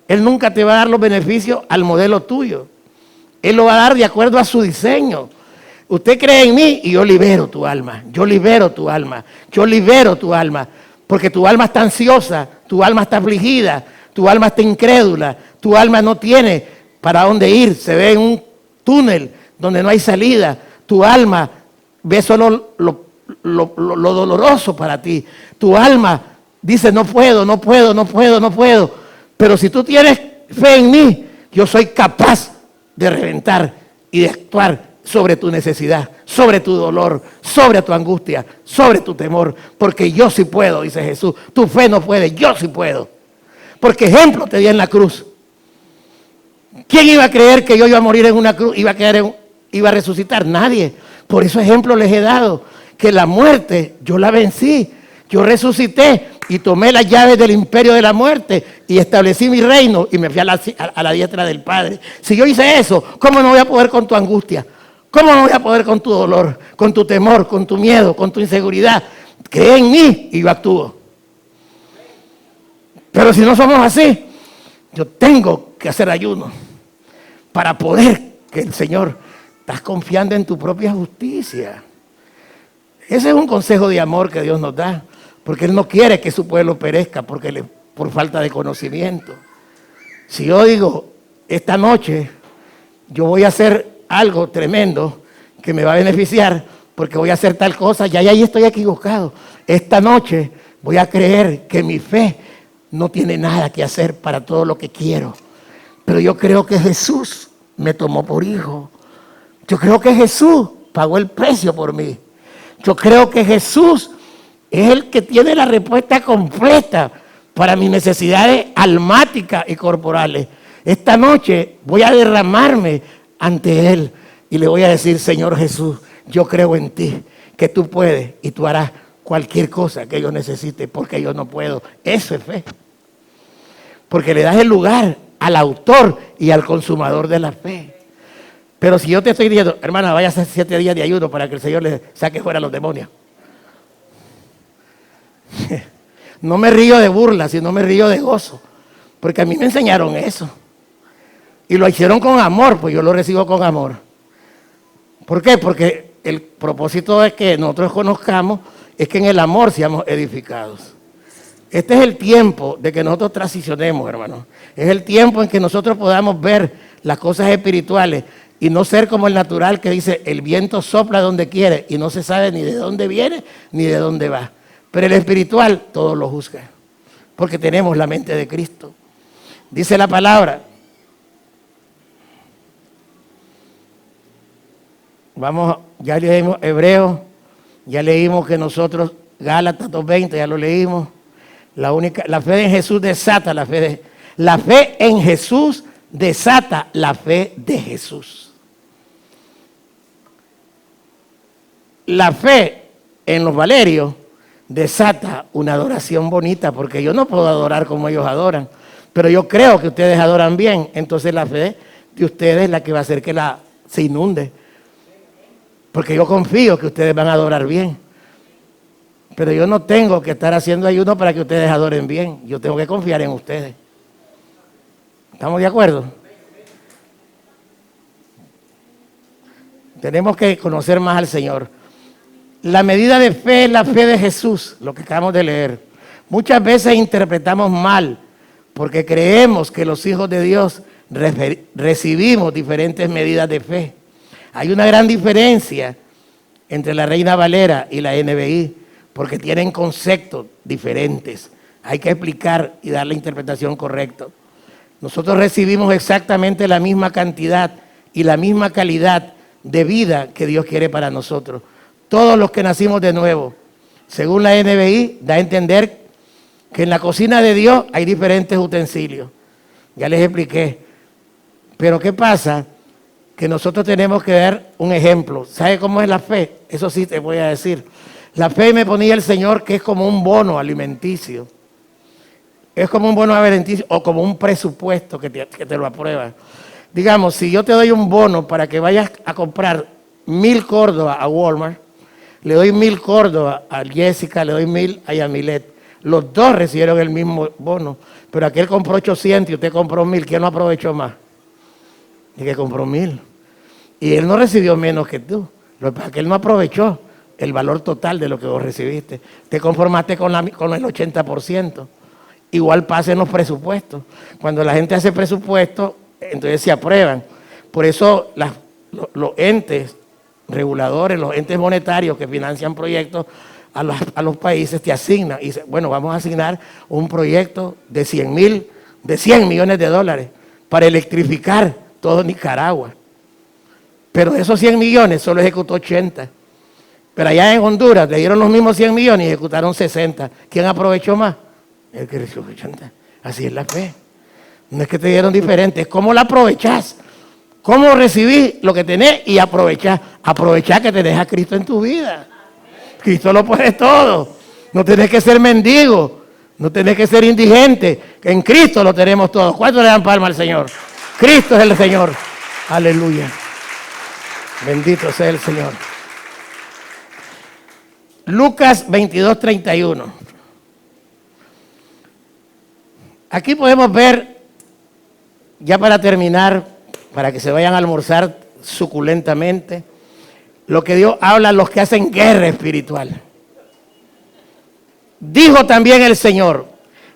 S2: Él nunca te va a dar los beneficios al modelo tuyo. Él lo va a dar de acuerdo a su diseño. Usted cree en mí y yo libero tu alma. Yo libero tu alma. Yo libero tu alma. Porque tu alma está ansiosa, tu alma está afligida, tu alma está incrédula, tu alma no tiene para dónde ir. Se ve en un túnel donde no hay salida. Tu alma ve solo lo doloroso para ti. Tu alma dice no puedo, no puedo, no puedo, no puedo. Pero si tú tienes fe en mí, yo soy capaz de reventar y de actuar sobre tu necesidad, sobre tu dolor, sobre tu angustia, sobre tu temor. Porque yo sí puedo, dice Jesús. Tu fe no puede, yo sí puedo. Porque ejemplo te di en la cruz. ¿Quién iba a creer que yo iba a morir en una cruz, iba a resucitar? Nadie. Por eso ejemplo les he dado. Que la muerte yo la vencí. Yo resucité y tomé las llaves del imperio de la muerte y establecí mi reino y me fui a la diestra del Padre. Si yo hice eso, ¿cómo no voy a poder con tu angustia? ¿Cómo no voy a poder con tu dolor, con tu temor, con tu miedo, con tu inseguridad? Cree en mí y yo actúo. Pero si no somos así, yo tengo que hacer ayuno para poder que el Señor, estás confiando en tu propia justicia. Ese es un consejo de amor que Dios nos da, porque Él no quiere que su pueblo perezca por falta de conocimiento. Si yo digo, esta noche yo voy a hacer algo tremendo que me va a beneficiar, porque voy a hacer tal cosa, ya ahí estoy equivocado. Esta noche voy a creer que mi fe no tiene nada que hacer para todo lo que quiero. Pero yo creo que Jesús me tomó por hijo. Yo creo que Jesús pagó el precio por mí. Yo creo que Jesús es el que tiene la respuesta completa para mis necesidades almáticas y corporales. Esta noche voy a derramarme ante Él y le voy a decir, Señor Jesús, yo creo en ti, que tú puedes y tú harás cualquier cosa que yo necesite, porque yo no puedo. Eso es fe. Porque le das el lugar al autor y al consumador de la fe. Pero si yo te estoy diciendo, hermana, vaya a hacer 7 días de ayuno para que el Señor le saque fuera a los demonios. No me río de burla, sino me río de gozo. Porque a mí me enseñaron eso. Y lo hicieron con amor, pues yo lo recibo con amor. ¿Por qué? Porque el propósito es que nosotros conozcamos, es que en el amor seamos edificados. Este es el tiempo de que nosotros transicionemos, hermano. Es el tiempo en que nosotros podamos ver las cosas espirituales y no ser como el natural que dice, el viento sopla donde quiere y no se sabe ni de dónde viene ni de dónde va. Pero el espiritual todo lo juzga, porque tenemos la mente de Cristo. Dice la palabra. Vamos, ya leímos Hebreos, ya leímos que nosotros, Gálatas 2:20, ya lo leímos. La fe en Jesús desata la fe en Jesús desata la fe de Jesús. La fe en los Valerios desata una adoración bonita, porque yo no puedo adorar como ellos adoran, pero yo creo que ustedes adoran bien, entonces la fe de ustedes es la que va a hacer que se inunde, porque yo confío que ustedes van a adorar bien. Pero yo no tengo que estar haciendo ayuno para que ustedes adoren bien. Yo tengo que confiar en ustedes. ¿Estamos de acuerdo? Tenemos que conocer más al Señor. La medida de fe es la fe de Jesús, lo que acabamos de leer. Muchas veces interpretamos mal, porque creemos que los hijos de Dios recibimos diferentes medidas de fe. Hay una gran diferencia entre la Reina Valera y la NBI, porque tienen conceptos diferentes. Hay que explicar y dar la interpretación correcta. Nosotros recibimos exactamente la misma cantidad y la misma calidad de vida que Dios quiere para nosotros. Todos los que nacimos de nuevo, según la NBI, da a entender que en la cocina de Dios hay diferentes utensilios. Ya les expliqué. Pero ¿qué pasa? Que nosotros tenemos que dar un ejemplo. ¿Sabe cómo es la fe? Eso sí te voy a decir. La fe me ponía el Señor que es como un bono alimenticio. Es como un bono alimenticio o como un presupuesto que te lo aprueba. Digamos, si yo te doy un bono para que vayas a comprar 1,000 Córdoba a Walmart, le doy 1,000 Córdoba a Jessica, le doy 1,000 a Yamilet. Los dos recibieron el mismo bono, pero aquel compró 800 y usted compró 1,000. ¿Quién no aprovechó más? El que compró 1,000. Y él no recibió menos que tú. Lo que pasa es que él no aprovechó el valor total de lo que vos recibiste. Te conformaste con el 80%. Igual pasa en los presupuestos. Cuando la gente hace presupuestos, entonces se aprueban. Por eso los entes reguladores, los entes monetarios que financian proyectos a los países te asignan. Y dicen, bueno, vamos a asignar un proyecto de 100 millones de dólares para electrificar todo Nicaragua. Pero de esos 100 millones solo ejecutó 80. Pero allá en Honduras le dieron los mismos 100 millones y ejecutaron 60. ¿Quién aprovechó más? El que recibió 80. Así es la fe. No es que te dieron diferente, es cómo la aprovechás. Cómo recibís lo que tenés y aprovechás. Aprovechá que tenés a Cristo en tu vida. Cristo lo puede todo. No tenés que ser mendigo. No tenés que ser indigente. En Cristo lo tenemos todo. ¿Cuántos le dan palma al Señor? Cristo es el Señor. Aleluya. Bendito sea el Señor. Lucas 22:31. Aquí podemos ver, ya para terminar, para que se vayan a almorzar suculentamente, lo que Dios habla a los que hacen guerra espiritual. Dijo también el Señor: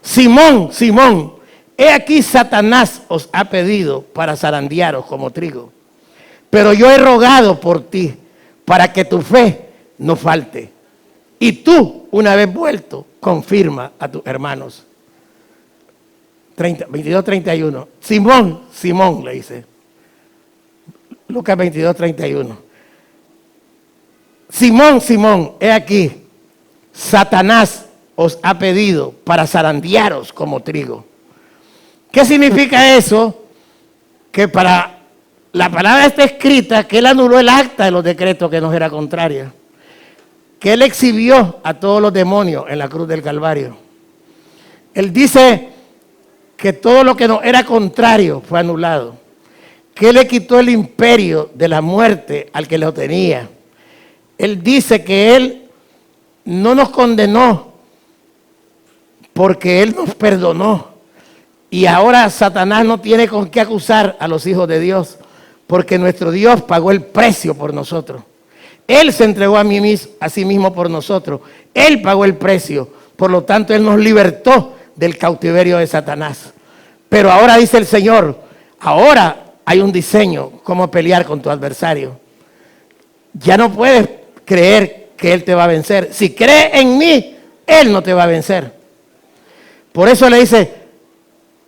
S2: Simón, Simón, he aquí Satanás os ha pedido para zarandearos como trigo. Pero yo he rogado por ti para que tu fe no falte. Y tú, una vez vuelto, confirma a tus hermanos. 22:31. Simón, Simón, le dice. Lucas 22:31. Simón, Simón, he aquí, Satanás os ha pedido para zarandearos como trigo. ¿Qué significa eso? Que para la palabra está escrita que él anuló el acta de los decretos que nos era contraria. Que él exhibió a todos los demonios en la cruz del Calvario. Él dice que todo lo que nos era contrario fue anulado. Que él le quitó el imperio de la muerte al que lo tenía. Él dice que él no nos condenó porque él nos perdonó. Y ahora Satanás no tiene con qué acusar a los hijos de Dios, porque nuestro Dios pagó el precio por nosotros. Él se entregó a sí mismo por nosotros. Él pagó el precio. Por lo tanto, Él nos libertó del cautiverio de Satanás. Pero ahora dice el Señor, ahora hay un diseño cómo pelear con tu adversario. Ya no puedes creer que Él te va a vencer. Si crees en mí, Él no te va a vencer. Por eso le dice: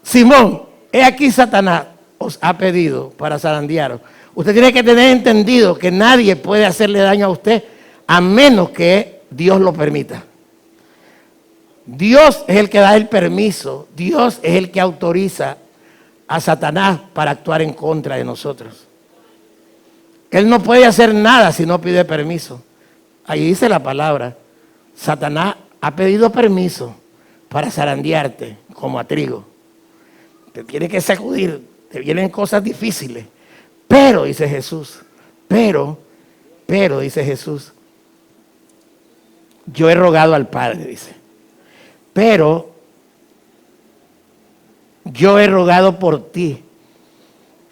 S2: Simón, he aquí Satanás os ha pedido para zarandearos. Usted tiene que tener entendido que nadie puede hacerle daño a usted a menos que Dios lo permita. Dios es el que da el permiso. Dios es el que autoriza a Satanás para actuar en contra de nosotros. Él no puede hacer nada si no pide permiso. Ahí dice la palabra: Satanás ha pedido permiso para zarandearte como a trigo. Te tiene que sacudir, te vienen cosas difíciles. Pero, dice Jesús, pero, dice Jesús, yo he rogado al Padre, dice, pero yo he rogado por ti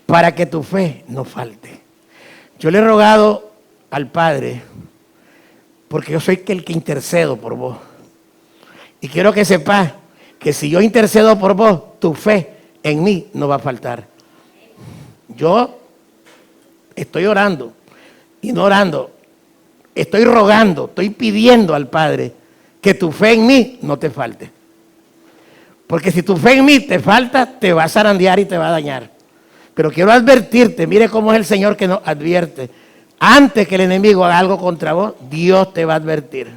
S2: para que tu fe no falte. Yo le he rogado al Padre porque yo soy el que intercedo por vos. Y quiero que sepas que si yo intercedo por vos, tu fe en mí no va a faltar. Yo estoy orando y no orando, estoy rogando, estoy pidiendo al Padre que tu fe en mí no te falte. Porque si tu fe en mí te falta, te va a zarandear y te va a dañar. Pero quiero advertirte, mire cómo es el Señor que nos advierte. Antes que el enemigo haga algo contra vos, Dios te va a advertir.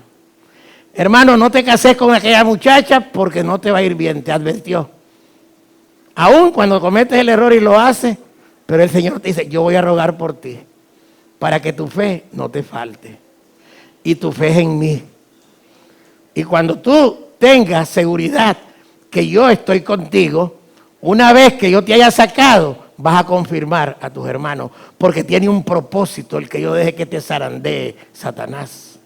S2: Hermano, no te cases con aquella muchacha porque no te va a ir bien, te advirtió. Aún cuando cometes el error y lo haces, pero el Señor te dice, yo voy a rogar por ti, para que tu fe no te falte. Y tu fe es en mí. Y cuando tú tengas seguridad que yo estoy contigo, una vez que yo te haya sacado, vas a confirmar a tus hermanos, porque tiene un propósito el que yo deje que te zarandee Satanás.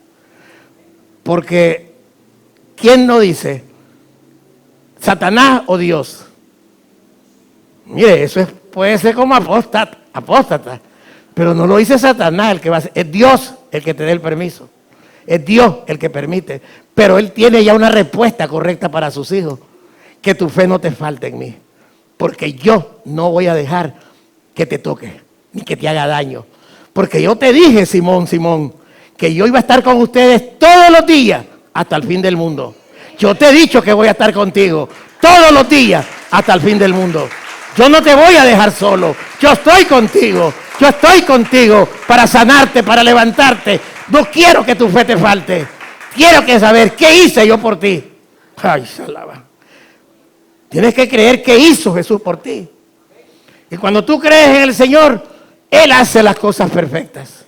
S2: Porque, ¿quién no dice? ¿Satanás o Dios? Mire, eso puede ser como apóstata, pero no lo dice Satanás el que va a hacer, es Dios el que te dé el permiso. Es Dios el que permite, pero Él tiene ya una respuesta correcta para sus hijos. Que tu fe no te falte en mí, porque yo no voy a dejar que te toque, ni que te haga daño. Porque yo te dije, Simón, que yo iba a estar con ustedes todos los días hasta el fin del mundo. Yo te he dicho que voy a estar contigo todos los días hasta el fin del mundo. Yo no te voy a dejar solo, yo estoy contigo para sanarte, para levantarte. No quiero que tu fe te falte. Quiero que saber qué hice yo por ti. Ay, salaba. Tienes que creer qué hizo Jesús por ti. Y cuando tú crees en el Señor, Él hace las cosas perfectas.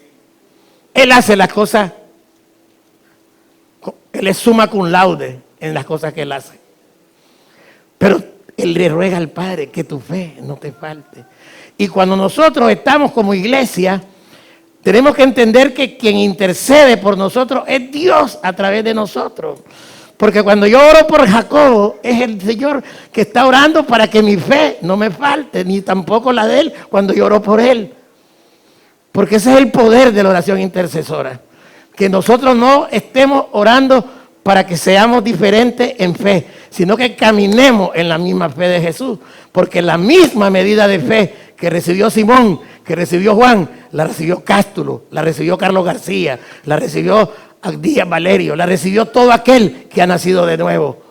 S2: Él hace las cosas. Él es summa cum laude en las cosas que Él hace. Pero Él le ruega al Padre que tu fe no te falte. Y cuando nosotros estamos como iglesia, tenemos que entender que quien intercede por nosotros es Dios a través de nosotros. Porque cuando yo oro por Jacobo, es el Señor que está orando para que mi fe no me falte, ni tampoco la de él cuando yo oro por él. Porque ese es el poder de la oración intercesora. Que nosotros no estemos orando para que seamos diferentes en fe, sino que caminemos en la misma fe de Jesús. Porque la misma medida de fe que recibió Simón, que recibió Juan, la recibió Cástulo, la recibió Carlos García, la recibió Díaz Valerio, la recibió todo aquel que ha nacido de nuevo.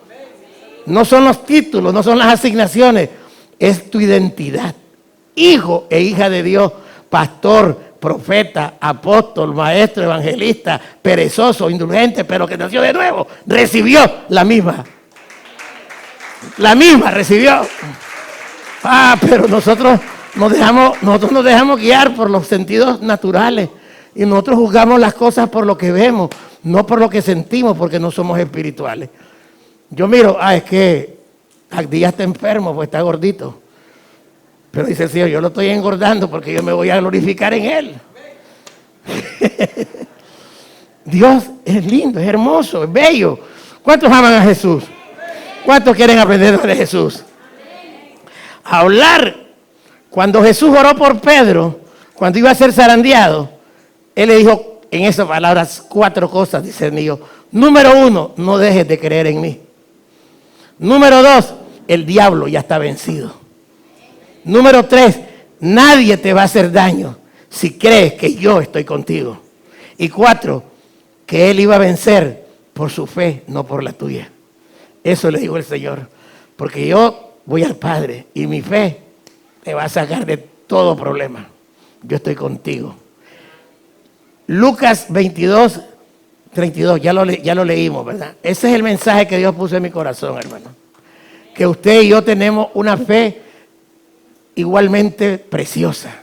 S2: No son los títulos, no son las asignaciones, es tu identidad. Hijo e hija de Dios, pastor, profeta, apóstol, maestro, evangelista, perezoso, indulgente, pero que nació de nuevo, recibió la misma. La misma recibió. Pero nosotros nos dejamos guiar por los sentidos naturales y nosotros juzgamos las cosas por lo que vemos, no por lo que sentimos, porque no somos espirituales. Yo miro, es que Díaz está enfermo, pues está gordito. Pero dice el Señor, yo lo estoy engordando porque yo me voy a glorificar en Él. Dios es lindo, es hermoso, es bello. ¿Cuántos aman a Jesús? ¿Cuántos quieren aprender de Jesús? A hablar. Cuando Jesús oró por Pedro, cuando iba a ser zarandeado, Él le dijo en esas palabras 4 cosas, dice el mío. Número 1, no dejes de creer en mí. Número 2, el diablo ya está vencido. Número 3, nadie te va a hacer daño si crees que yo estoy contigo. Y 4, que Él iba a vencer por su fe, no por la tuya. Eso le dijo el Señor. Porque yo voy al Padre y mi fe te va a sacar de todo problema. Yo estoy contigo. Lucas 22, 32, ya lo leímos, ¿verdad? Ese es el mensaje que Dios puso en mi corazón, hermano. Que usted y yo tenemos una fe igualmente preciosa.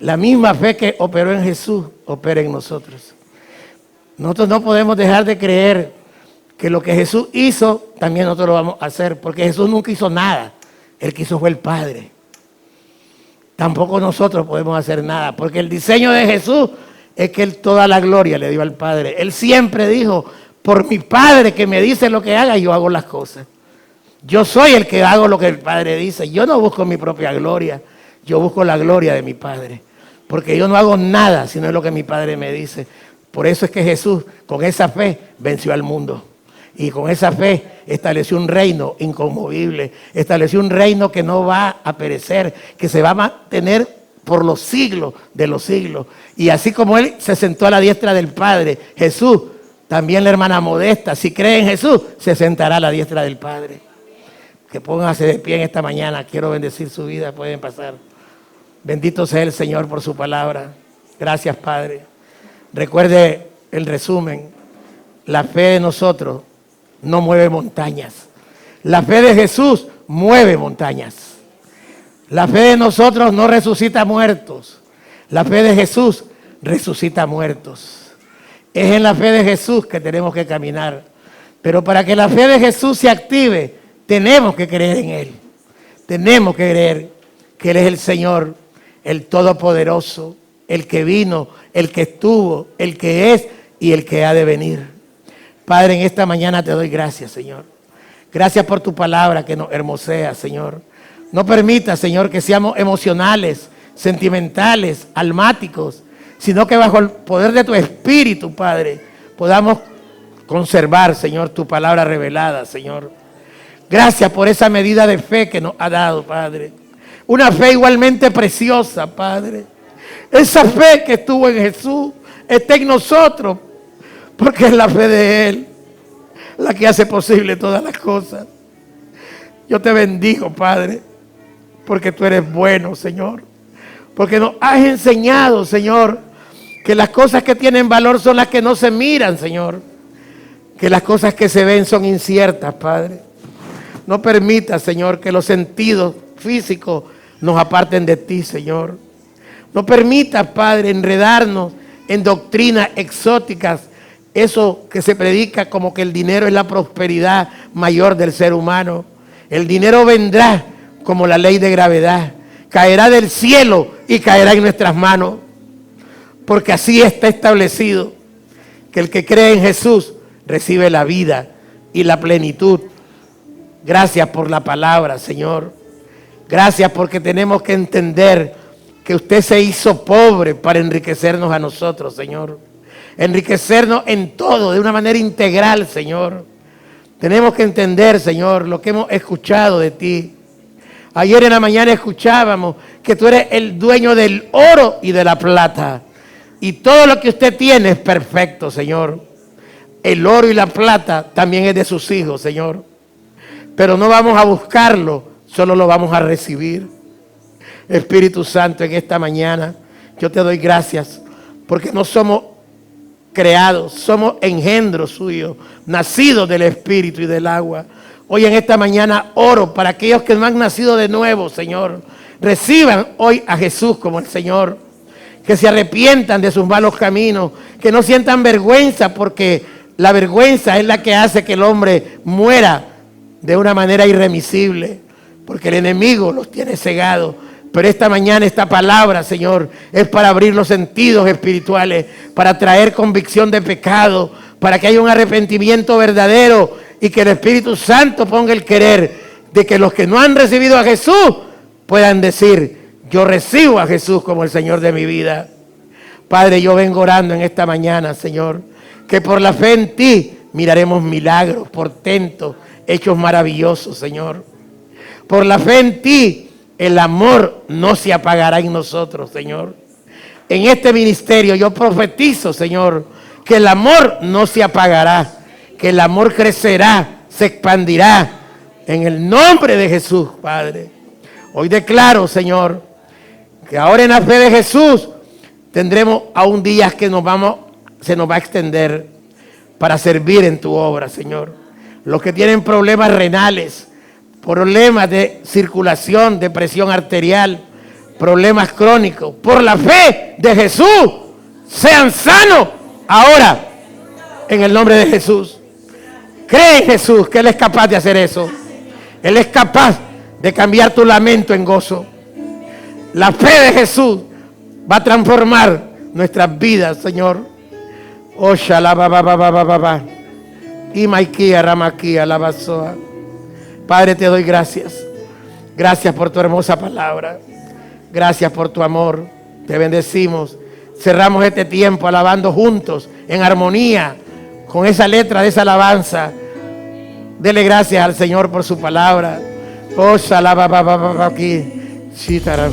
S2: La misma fe que operó en Jesús, opera en nosotros. Nosotros no podemos dejar de creer que lo que Jesús hizo, también nosotros lo vamos a hacer, porque Jesús nunca hizo nada. El que hizo fue el Padre. Tampoco nosotros podemos hacer nada, porque el diseño de Jesús es que Él toda la gloria le dio al Padre. Él siempre dijo, por mi Padre que me dice lo que haga, yo hago las cosas. Yo soy el que hago lo que el Padre dice. Yo no busco mi propia gloria, yo busco la gloria de mi Padre. Porque yo no hago nada, sino lo que mi Padre me dice. Por eso es que Jesús, con esa fe, venció al mundo. Y con esa fe estableció un reino inconmovible. Estableció un reino que no va a perecer, que se va a mantener por los siglos de los siglos. Y así como Él se sentó a la diestra del Padre, Jesús, también la hermana Modesta, si cree en Jesús, se sentará a la diestra del Padre. Que pónganse de pie en esta mañana. Quiero bendecir su vida. Pueden pasar. Bendito sea el Señor por su palabra. Gracias, Padre. Recuerde el resumen. La fe de nosotros no mueve montañas. La fe de Jesús mueve montañas. La fe de nosotros no resucita muertos. La fe de Jesús resucita muertos. Es en la fe de Jesús que tenemos que caminar. Pero para que la fe de Jesús se active, tenemos que creer en Él. Tenemos que creer que Él es el Señor, el Todopoderoso, el que vino, el que estuvo, el que es y el que ha de venir. Padre, en esta mañana te doy gracias, Señor. Gracias por tu palabra que nos hermosea, Señor. No permita, Señor, que seamos emocionales, sentimentales, almáticos, sino que bajo el poder de tu Espíritu, Padre, podamos conservar, Señor, tu palabra revelada, Señor. Gracias por esa medida de fe que nos ha dado, Padre. Una fe igualmente preciosa, Padre. Esa fe que estuvo en Jesús está en nosotros, porque es la fe de Él la que hace posible todas las cosas. Yo te bendigo, Padre, porque tú eres bueno, Señor. Porque nos has enseñado, Señor, que las cosas que tienen valor son las que no se miran, Señor. Que las cosas que se ven son inciertas, Padre. No permita, Señor, que los sentidos físicos nos aparten de ti, Señor. No permita, Padre, enredarnos en doctrinas exóticas. Eso que se predica como que el dinero es la prosperidad mayor del ser humano. El dinero vendrá como la ley de gravedad. Caerá del cielo y caerá en nuestras manos. Porque así está establecido que el que cree en Jesús recibe la vida y la plenitud. Gracias por la palabra, Señor. Gracias porque tenemos que entender que usted se hizo pobre para enriquecernos a nosotros, Señor. Enriquecernos en todo, de una manera integral, Señor. Tenemos que entender, Señor, lo que hemos escuchado de ti. Ayer en la mañana escuchábamos que tú eres el dueño del oro y de la plata. Y todo lo que usted tiene es perfecto, Señor. El oro y la plata también es de sus hijos, Señor. Pero no vamos a buscarlo, solo lo vamos a recibir. Espíritu Santo, en esta mañana yo te doy gracias porque no somos creados, somos engendros suyos, nacidos del Espíritu y del agua. Hoy en esta mañana oro para aquellos que no han nacido de nuevo, Señor. Reciban hoy a Jesús como el Señor. Que se arrepientan de sus malos caminos, que no sientan vergüenza, porque la vergüenza es la que hace que el hombre muera de una manera irremisible, porque el enemigo los tiene cegados. Pero esta mañana esta palabra, Señor, es para abrir los sentidos espirituales, para traer convicción de pecado, para que haya un arrepentimiento verdadero y que el Espíritu Santo ponga el querer de que los que no han recibido a Jesús puedan decir: yo recibo a Jesús como el Señor de mi vida. Padre, yo vengo orando en esta mañana, Señor, que por la fe en ti miraremos milagros, portentos, hechos maravillosos, Señor. Por la fe en ti, el amor no se apagará en nosotros, Señor. En este ministerio yo profetizo, Señor, que el amor no se apagará, que el amor crecerá, se expandirá. En el nombre de Jesús, Padre. Hoy declaro, Señor, que ahora en la fe de Jesús tendremos aún días que se nos va a extender para servir en tu obra, Señor. Los que tienen problemas renales, problemas de circulación, de presión arterial, problemas crónicos, por la fe de Jesús, sean sanos ahora, en el nombre de Jesús. Cree en Jesús, que Él es capaz de hacer eso. Él es capaz de cambiar tu lamento en gozo. La fe de Jesús va a transformar nuestras vidas, Señor. Oshala baba baba baba. Y maikia ramakia la basoa. Padre, te doy gracias. Gracias por tu hermosa palabra. Gracias por tu amor. Te bendecimos. Cerramos este tiempo alabando juntos, en armonía, con esa letra de esa alabanza. Dele gracias al Señor por su palabra. Oshala baba baba aquí. Shitaram.